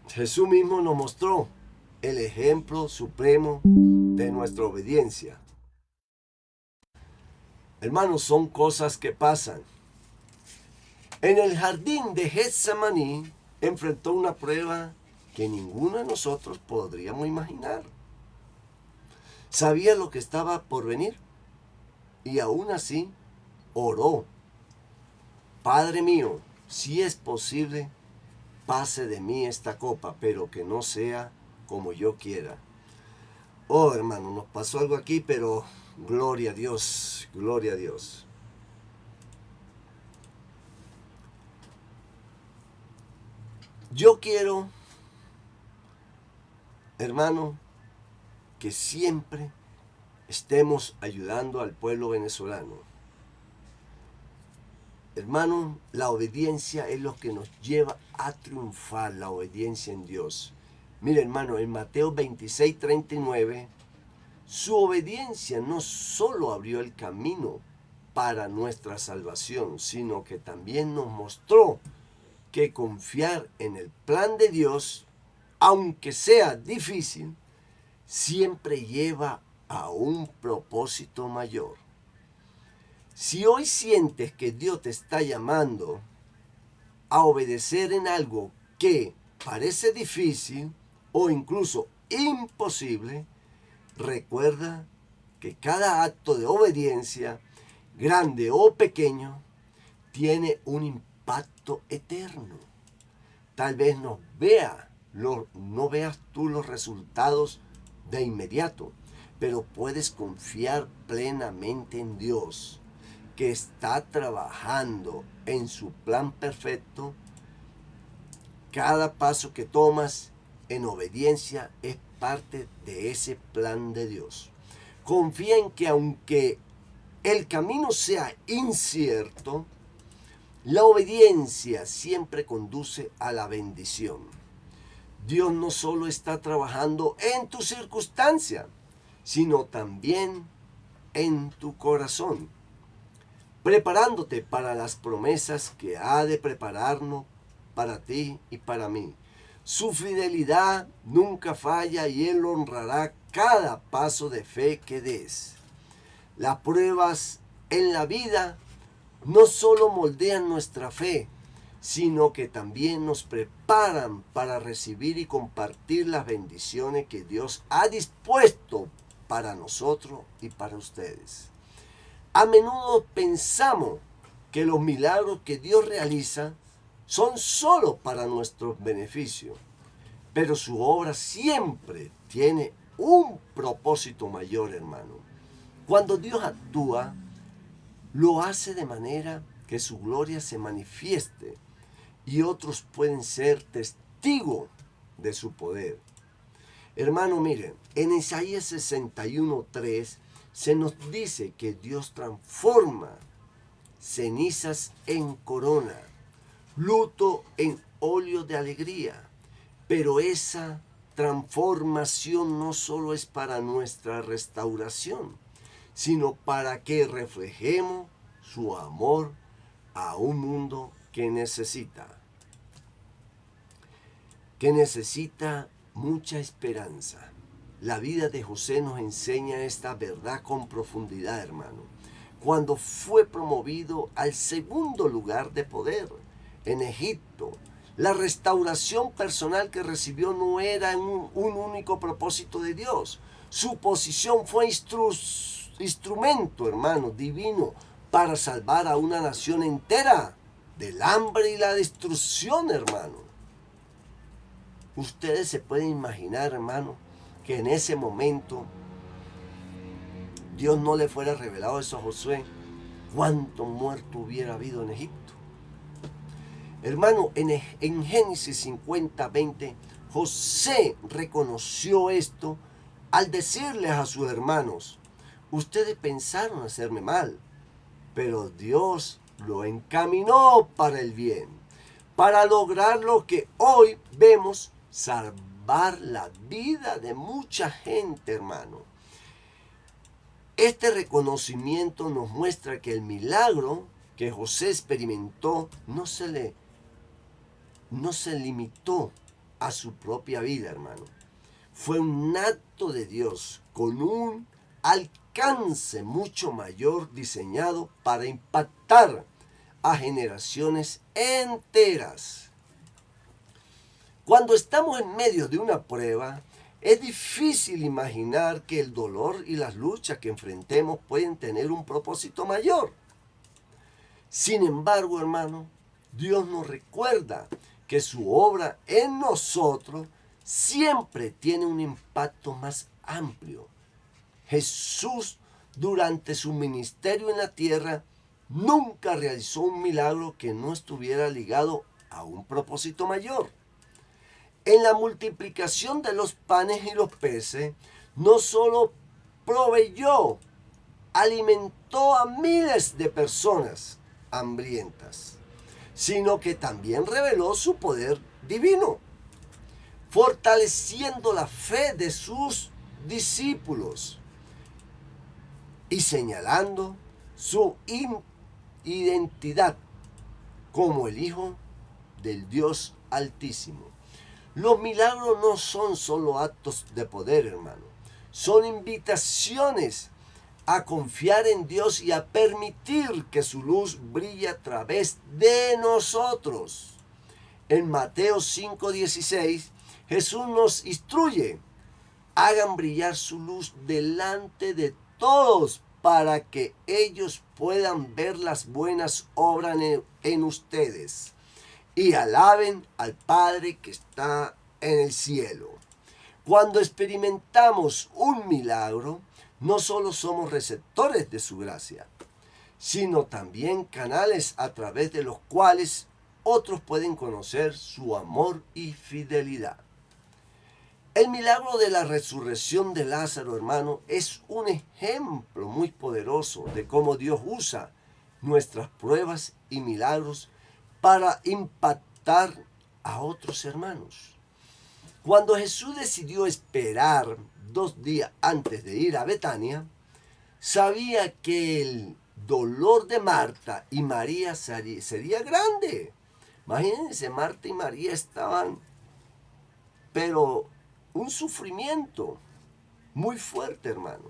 Jesús mismo nos mostró el ejemplo supremo de nuestra obediencia. Hermanos, son cosas que pasan. En el jardín de Getsemaní enfrentó una prueba que ninguno de nosotros podríamos imaginar. Sabía lo que estaba por venir y aún así oró. Padre mío, si es posible, pase de mí esta copa, pero que no sea como yo quiera. Oh, hermano, nos pasó algo aquí, pero gloria a Dios, gloria a Dios. Yo quiero, hermano, que siempre estemos ayudando al pueblo venezolano. Hermano, la obediencia es lo que nos lleva a triunfar, la obediencia en Dios. Mire, hermano, en Mateo 26:39, su obediencia no solo abrió el camino para nuestra salvación, sino que también nos mostró que confiar en el plan de Dios, aunque sea difícil, siempre lleva a un propósito mayor. Si hoy sientes que Dios te está llamando a obedecer en algo que parece difícil o incluso imposible, recuerda que cada acto de obediencia, grande o pequeño, tiene un impacto eterno. Tal vez no veas tú los resultados de inmediato, pero puedes confiar plenamente en Dios, que está trabajando en su plan perfecto. Cada paso que tomas en obediencia es parte de ese plan de Dios. Confía en que aunque el camino sea incierto, la obediencia siempre conduce a la bendición. Dios no solo está trabajando en tu circunstancia, sino también en tu corazón, preparándote para las promesas que ha de prepararnos para ti y para mí. Su fidelidad nunca falla y Él honrará cada paso de fe que des. Las pruebas en la vida no solo moldean nuestra fe, sino que también nos preparan para recibir y compartir las bendiciones que Dios ha dispuesto para nosotros y para ustedes. A menudo pensamos que los milagros que Dios realiza son solo para nuestro beneficio, pero su obra siempre tiene un propósito mayor, hermano. Cuando Dios actúa, lo hace de manera que su gloria se manifieste y otros pueden ser testigos de su poder. Hermano, miren, en Isaías 61:3 se nos dice que Dios transforma cenizas en corona, luto en óleo de alegría, pero esa transformación no solo es para nuestra restauración, sino para que reflejemos su amor a un mundo que necesita mucha esperanza. La vida de José nos enseña esta verdad con profundidad, hermano. Cuando fue promovido al segundo lugar de poder en Egipto, la restauración personal que recibió no era un único propósito de Dios. Su posición fue instrumento, hermano, divino para salvar a una nación entera del hambre y la destrucción, hermano. Ustedes se pueden imaginar, hermano, que en ese momento Dios no le fuera revelado eso a Josué, cuánto muerto hubiera habido en Egipto. Hermano, en Génesis 50:20, José reconoció esto al decirles a sus hermanos: ustedes pensaron hacerme mal, pero Dios lo encaminó para el bien, para lograr lo que hoy vemos, salvar la vida de mucha gente, hermano. Este reconocimiento nos muestra que el milagro que José experimentó no se limitó a su propia vida, hermano. Fue un acto de Dios con un alcance mucho mayor, diseñado para impactar a generaciones enteras. Cuando estamos en medio de una prueba, es difícil imaginar que el dolor y las luchas que enfrentemos pueden tener un propósito mayor. Sin embargo, hermano, Dios nos recuerda que su obra en nosotros siempre tiene un impacto más amplio. Jesús, durante su ministerio en la tierra, nunca realizó un milagro que no estuviera ligado a un propósito mayor. En la multiplicación de los panes y los peces, no solo proveyó, alimentó a miles de personas hambrientas, sino que también reveló su poder divino, fortaleciendo la fe de sus discípulos y señalando su identidad como el Hijo del Dios Altísimo. Los milagros no son solo actos de poder, hermano. Son invitaciones a confiar en Dios y a permitir que su luz brille a través de nosotros. En Mateo 5:16, Jesús nos instruye: hagan brillar su luz delante de todos para que ellos puedan ver las buenas obras en ustedes y alaben al Padre que está en el cielo. Cuando experimentamos un milagro, no solo somos receptores de su gracia, sino también canales a través de los cuales otros pueden conocer su amor y fidelidad. El milagro de la resurrección de Lázaro, hermano, es un ejemplo muy poderoso de cómo Dios usa nuestras pruebas y milagros para impactar a otros hermanos. Cuando Jesús decidió esperar 2 días antes de ir a Betania, sabía que el dolor de Marta y María sería grande. Imagínense, Marta y María estaban, pero un sufrimiento muy fuerte, hermano.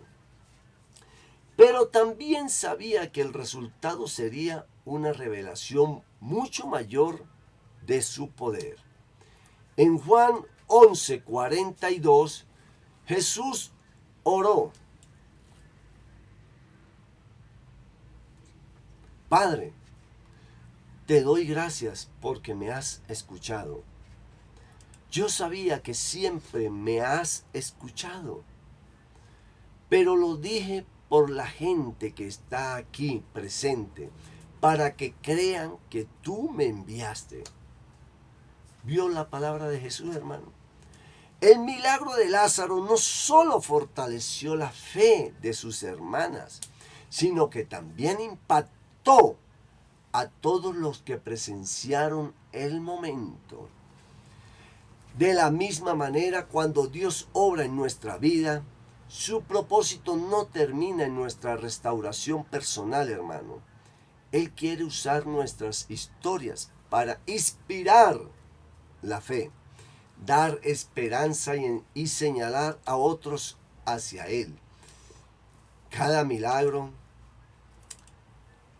Pero también sabía que el resultado sería una revelación mucho mayor de su poder. En Juan 11:42, Jesús oró: Padre, te doy gracias porque me has escuchado. Yo sabía que siempre me has escuchado, pero lo dije por la gente que está aquí presente, para que crean que tú me enviaste. ¿Vio la palabra de Jesús, hermano? El milagro de Lázaro no solo fortaleció la fe de sus hermanas, sino que también impactó a todos los que presenciaron el momento. De la misma manera, cuando Dios obra en nuestra vida, su propósito no termina en nuestra restauración personal, hermano. Él quiere usar nuestras historias para inspirar la fe, dar esperanza y señalar a otros hacia Él. Cada milagro,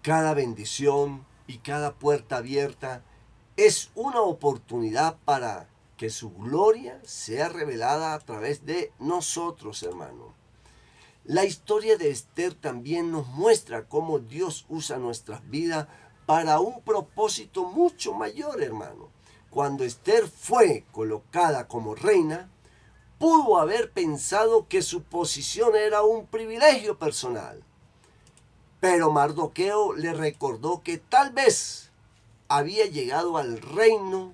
cada bendición y cada puerta abierta es una oportunidad para que su gloria sea revelada a través de nosotros, hermano. La historia de Esther también nos muestra cómo Dios usa nuestras vidas para un propósito mucho mayor, hermano. Cuando Esther fue colocada como reina, pudo haber pensado que su posición era un privilegio personal. Pero Mardoqueo le recordó que tal vez había llegado al reino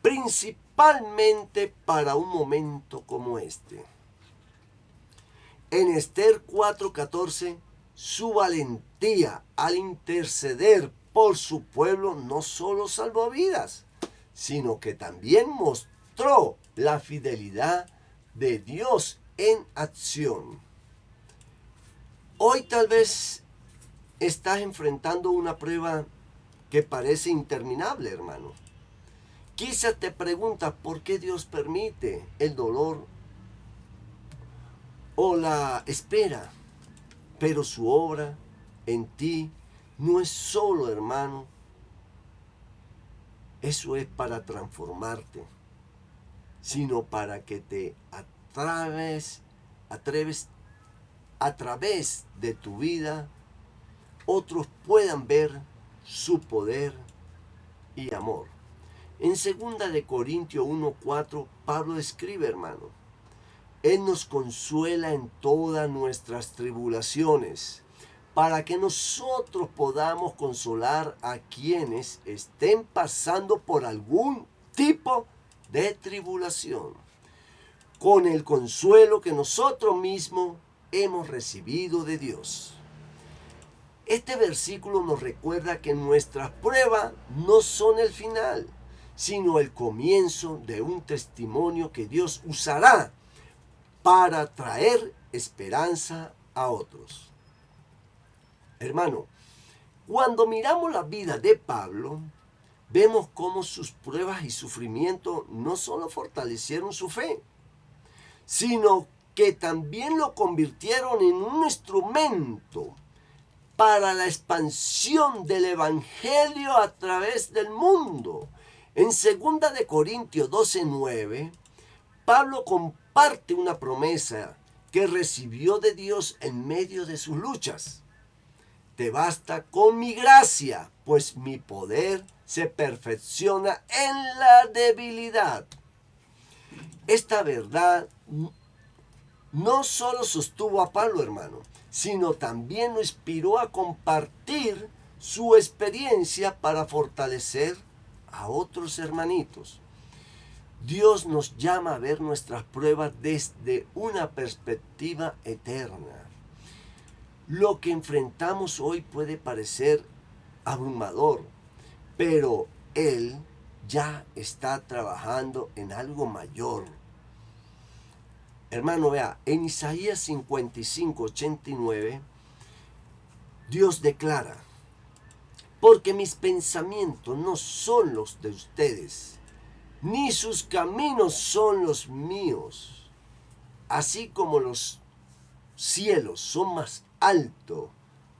principalmente para un momento como este. En Esther 4:14, su valentía al interceder por su pueblo no solo salvó vidas, sino que también mostró la fidelidad de Dios en acción. Hoy tal vez estás enfrentando una prueba que parece interminable, hermano. Quizás te preguntas por qué Dios permite el dolor o la espera, pero su obra en ti no es solo, hermano, eso es para transformarte, sino para que te atreves a través de tu vida, otros puedan ver su poder y amor. En 2 Corintios 1:4, Pablo escribe, hermano, Él nos consuela en todas nuestras tribulaciones, para que nosotros podamos consolar a quienes estén pasando por algún tipo de tribulación, con el consuelo que nosotros mismos hemos recibido de Dios. Este versículo nos recuerda que nuestras pruebas no son el final, sino el comienzo de un testimonio que Dios usará para traer esperanza a otros. Hermano, cuando miramos la vida de Pablo, vemos cómo sus pruebas y sufrimientos no solo fortalecieron su fe, sino que también lo convirtieron en un instrumento para la expansión del Evangelio a través del mundo. En 2 Corintios 12:9, Pablo comparte una promesa que recibió de Dios en medio de sus luchas. Te basta con mi gracia, pues mi poder se perfecciona en la debilidad. Esta verdad no solo sostuvo a Pablo, hermano, sino también lo inspiró a compartir su experiencia para fortalecer a otros hermanitos. Dios nos llama a ver nuestras pruebas desde una perspectiva eterna. Lo que enfrentamos hoy puede parecer abrumador, pero Él ya está trabajando en algo mayor. Hermano, vea, en Isaías 55:89, Dios declara, porque mis pensamientos no son los de ustedes, ni sus caminos son los míos. Así como los cielos son más altos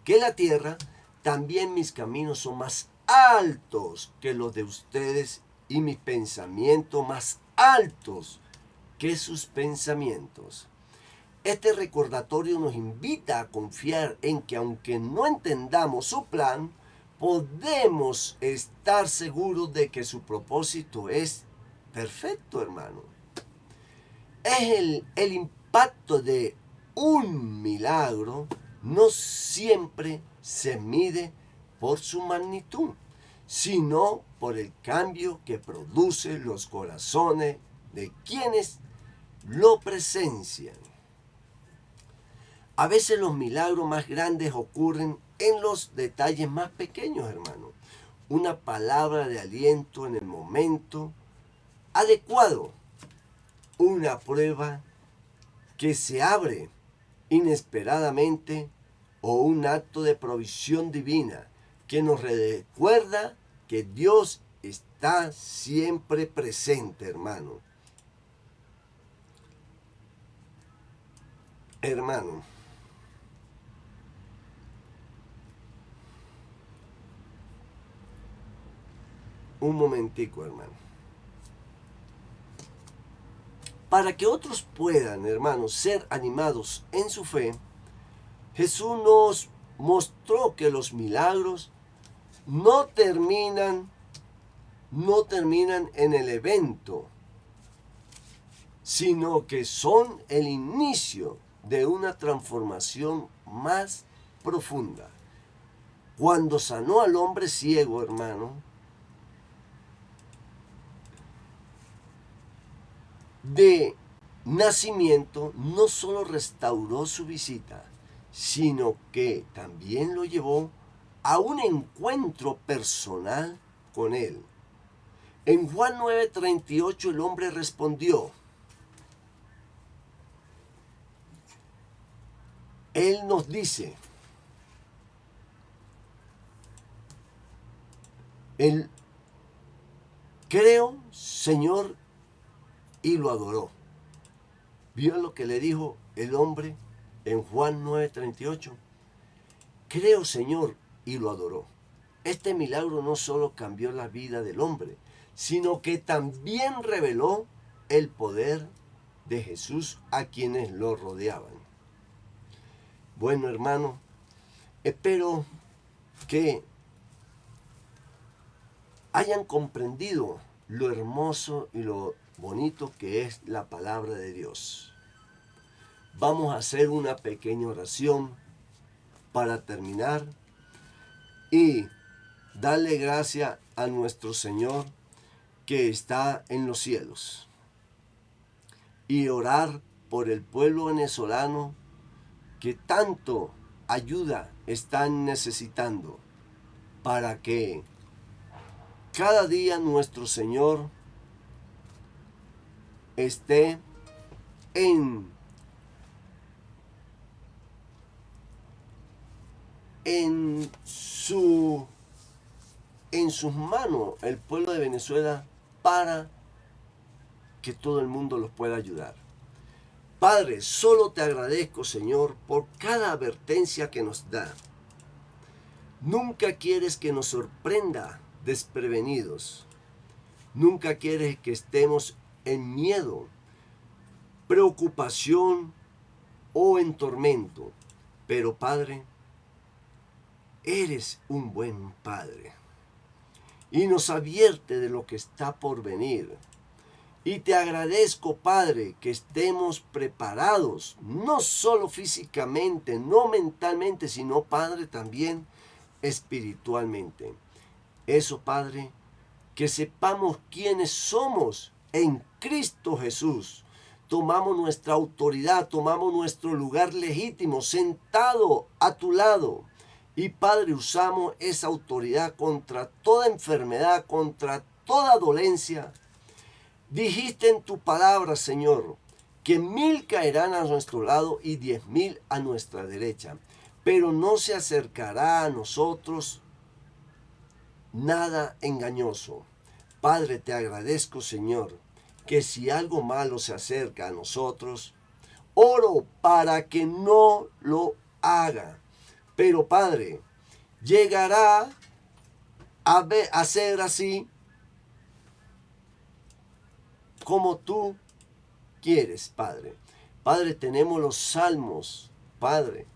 que la tierra, también mis caminos son más altos que los de ustedes y mis pensamientos más altos que sus pensamientos. Este recordatorio nos invita a confiar en que aunque no entendamos su plan, podemos estar seguros de que su propósito es perfecto, hermano. Es el impacto de un milagro no siempre se mide por su magnitud, sino por el cambio que produce los corazones de quienes lo presencian. A veces los milagros más grandes ocurren en los detalles más pequeños, hermano. Una palabra de aliento en el momento adecuado una prueba que se abre inesperadamente o un acto de provisión divina que nos recuerda que Dios está siempre presente, hermano. Hermano, un momentico, hermano. Para que otros puedan, hermanos, ser animados en su fe, Jesús nos mostró que los milagros no terminan en el evento, sino que son el inicio de una transformación más profunda. Cuando sanó al hombre ciego, hermano, de nacimiento, no solo restauró su visita, sino que también lo llevó a un encuentro personal con él. En Juan 9:38 el hombre respondió. Él nos dice, creo, Señor, y lo adoró. ¿Vio lo que le dijo el hombre en Juan 9:38? Creo, Señor, y lo adoró. Este milagro no solo cambió la vida del hombre, sino que también reveló el poder de Jesús a quienes lo rodeaban. Bueno, hermano, espero que hayan comprendido lo hermoso y lo bonito que es la palabra de Dios. Vamos a hacer una pequeña oración para terminar y darle gracias a nuestro Señor que está en los cielos y orar por el pueblo venezolano que tanto ayuda están necesitando para que cada día nuestro Señor esté en sus manos el pueblo de Venezuela para que todo el mundo los pueda ayudar. Padre, solo te agradezco, Señor, por cada advertencia que nos da. Nunca quieres que nos sorprenda desprevenidos. Nunca quieres que estemos en miedo, preocupación o en tormento. Pero, Padre, eres un buen Padre y nos advierte de lo que está por venir. Y te agradezco, Padre, que estemos preparados, no solo físicamente, no mentalmente, sino, Padre, también espiritualmente. Eso, Padre, que sepamos quiénes somos en Cristo Jesús. Tomamos nuestra autoridad, tomamos nuestro lugar legítimo, sentado a tu lado. Y, Padre, usamos esa autoridad contra toda enfermedad, contra toda dolencia. Dijiste en tu palabra, Señor, que 1000 caerán a nuestro lado y 10,000 a nuestra derecha, pero no se acercará a nosotros nada engañoso. Padre, te agradezco, Señor, que si algo malo se acerca a nosotros, oro para que no lo haga. Pero, Padre, llegará a ser así como tú quieres, Padre. Padre, tenemos los salmos, Padre.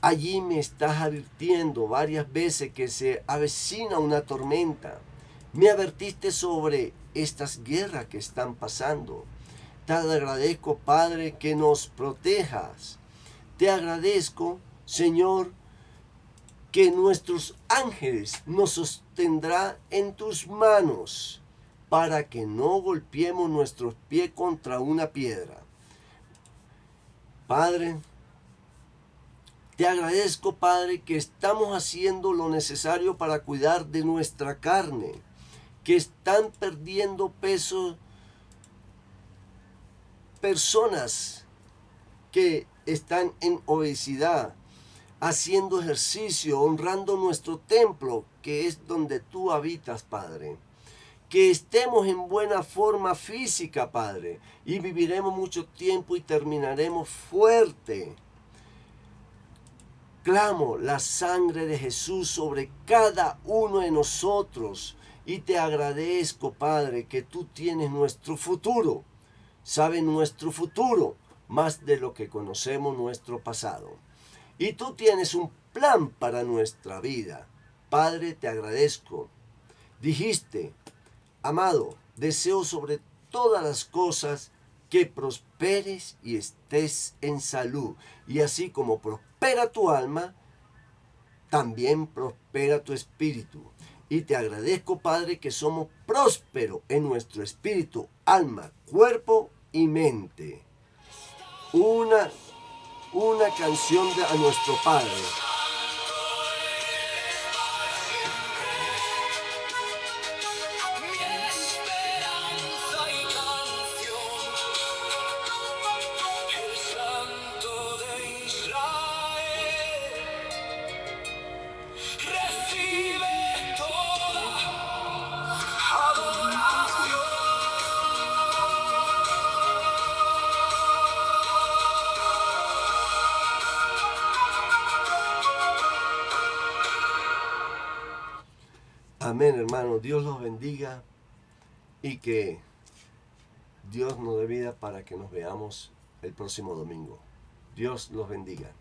Allí me estás advirtiendo varias veces que se avecina una tormenta. Me advertiste sobre estas guerras que están pasando. Te agradezco, Padre, que nos protejas. Te agradezco, Señor, que nuestros ángeles nos sostendrán en tus manos para que no golpeemos nuestros pies contra una piedra. Padre, te agradezco, Padre, que estamos haciendo lo necesario para cuidar de nuestra carne, que están perdiendo peso personas que están en obesidad, haciendo ejercicio, honrando nuestro templo, que es donde tú habitas, Padre. Que estemos en buena forma física, Padre, y viviremos mucho tiempo y terminaremos fuerte. Clamo la sangre de Jesús sobre cada uno de nosotros y te agradezco, Padre, que tú tienes nuestro futuro. Sabes nuestro futuro más de lo que conocemos nuestro pasado. Y tú tienes un plan para nuestra vida. Padre, te agradezco. Dijiste, amado, deseo sobre todas las cosas que prosperes y estés en salud. Y así como prospera tu alma, también prospera tu espíritu. Y te agradezco, Padre, que somos prósperos en nuestro espíritu, alma, cuerpo y mente. Una canción a nuestro Padre. Amén, hermano. Dios los bendiga y que Dios nos dé vida para que nos veamos el próximo domingo. Dios los bendiga.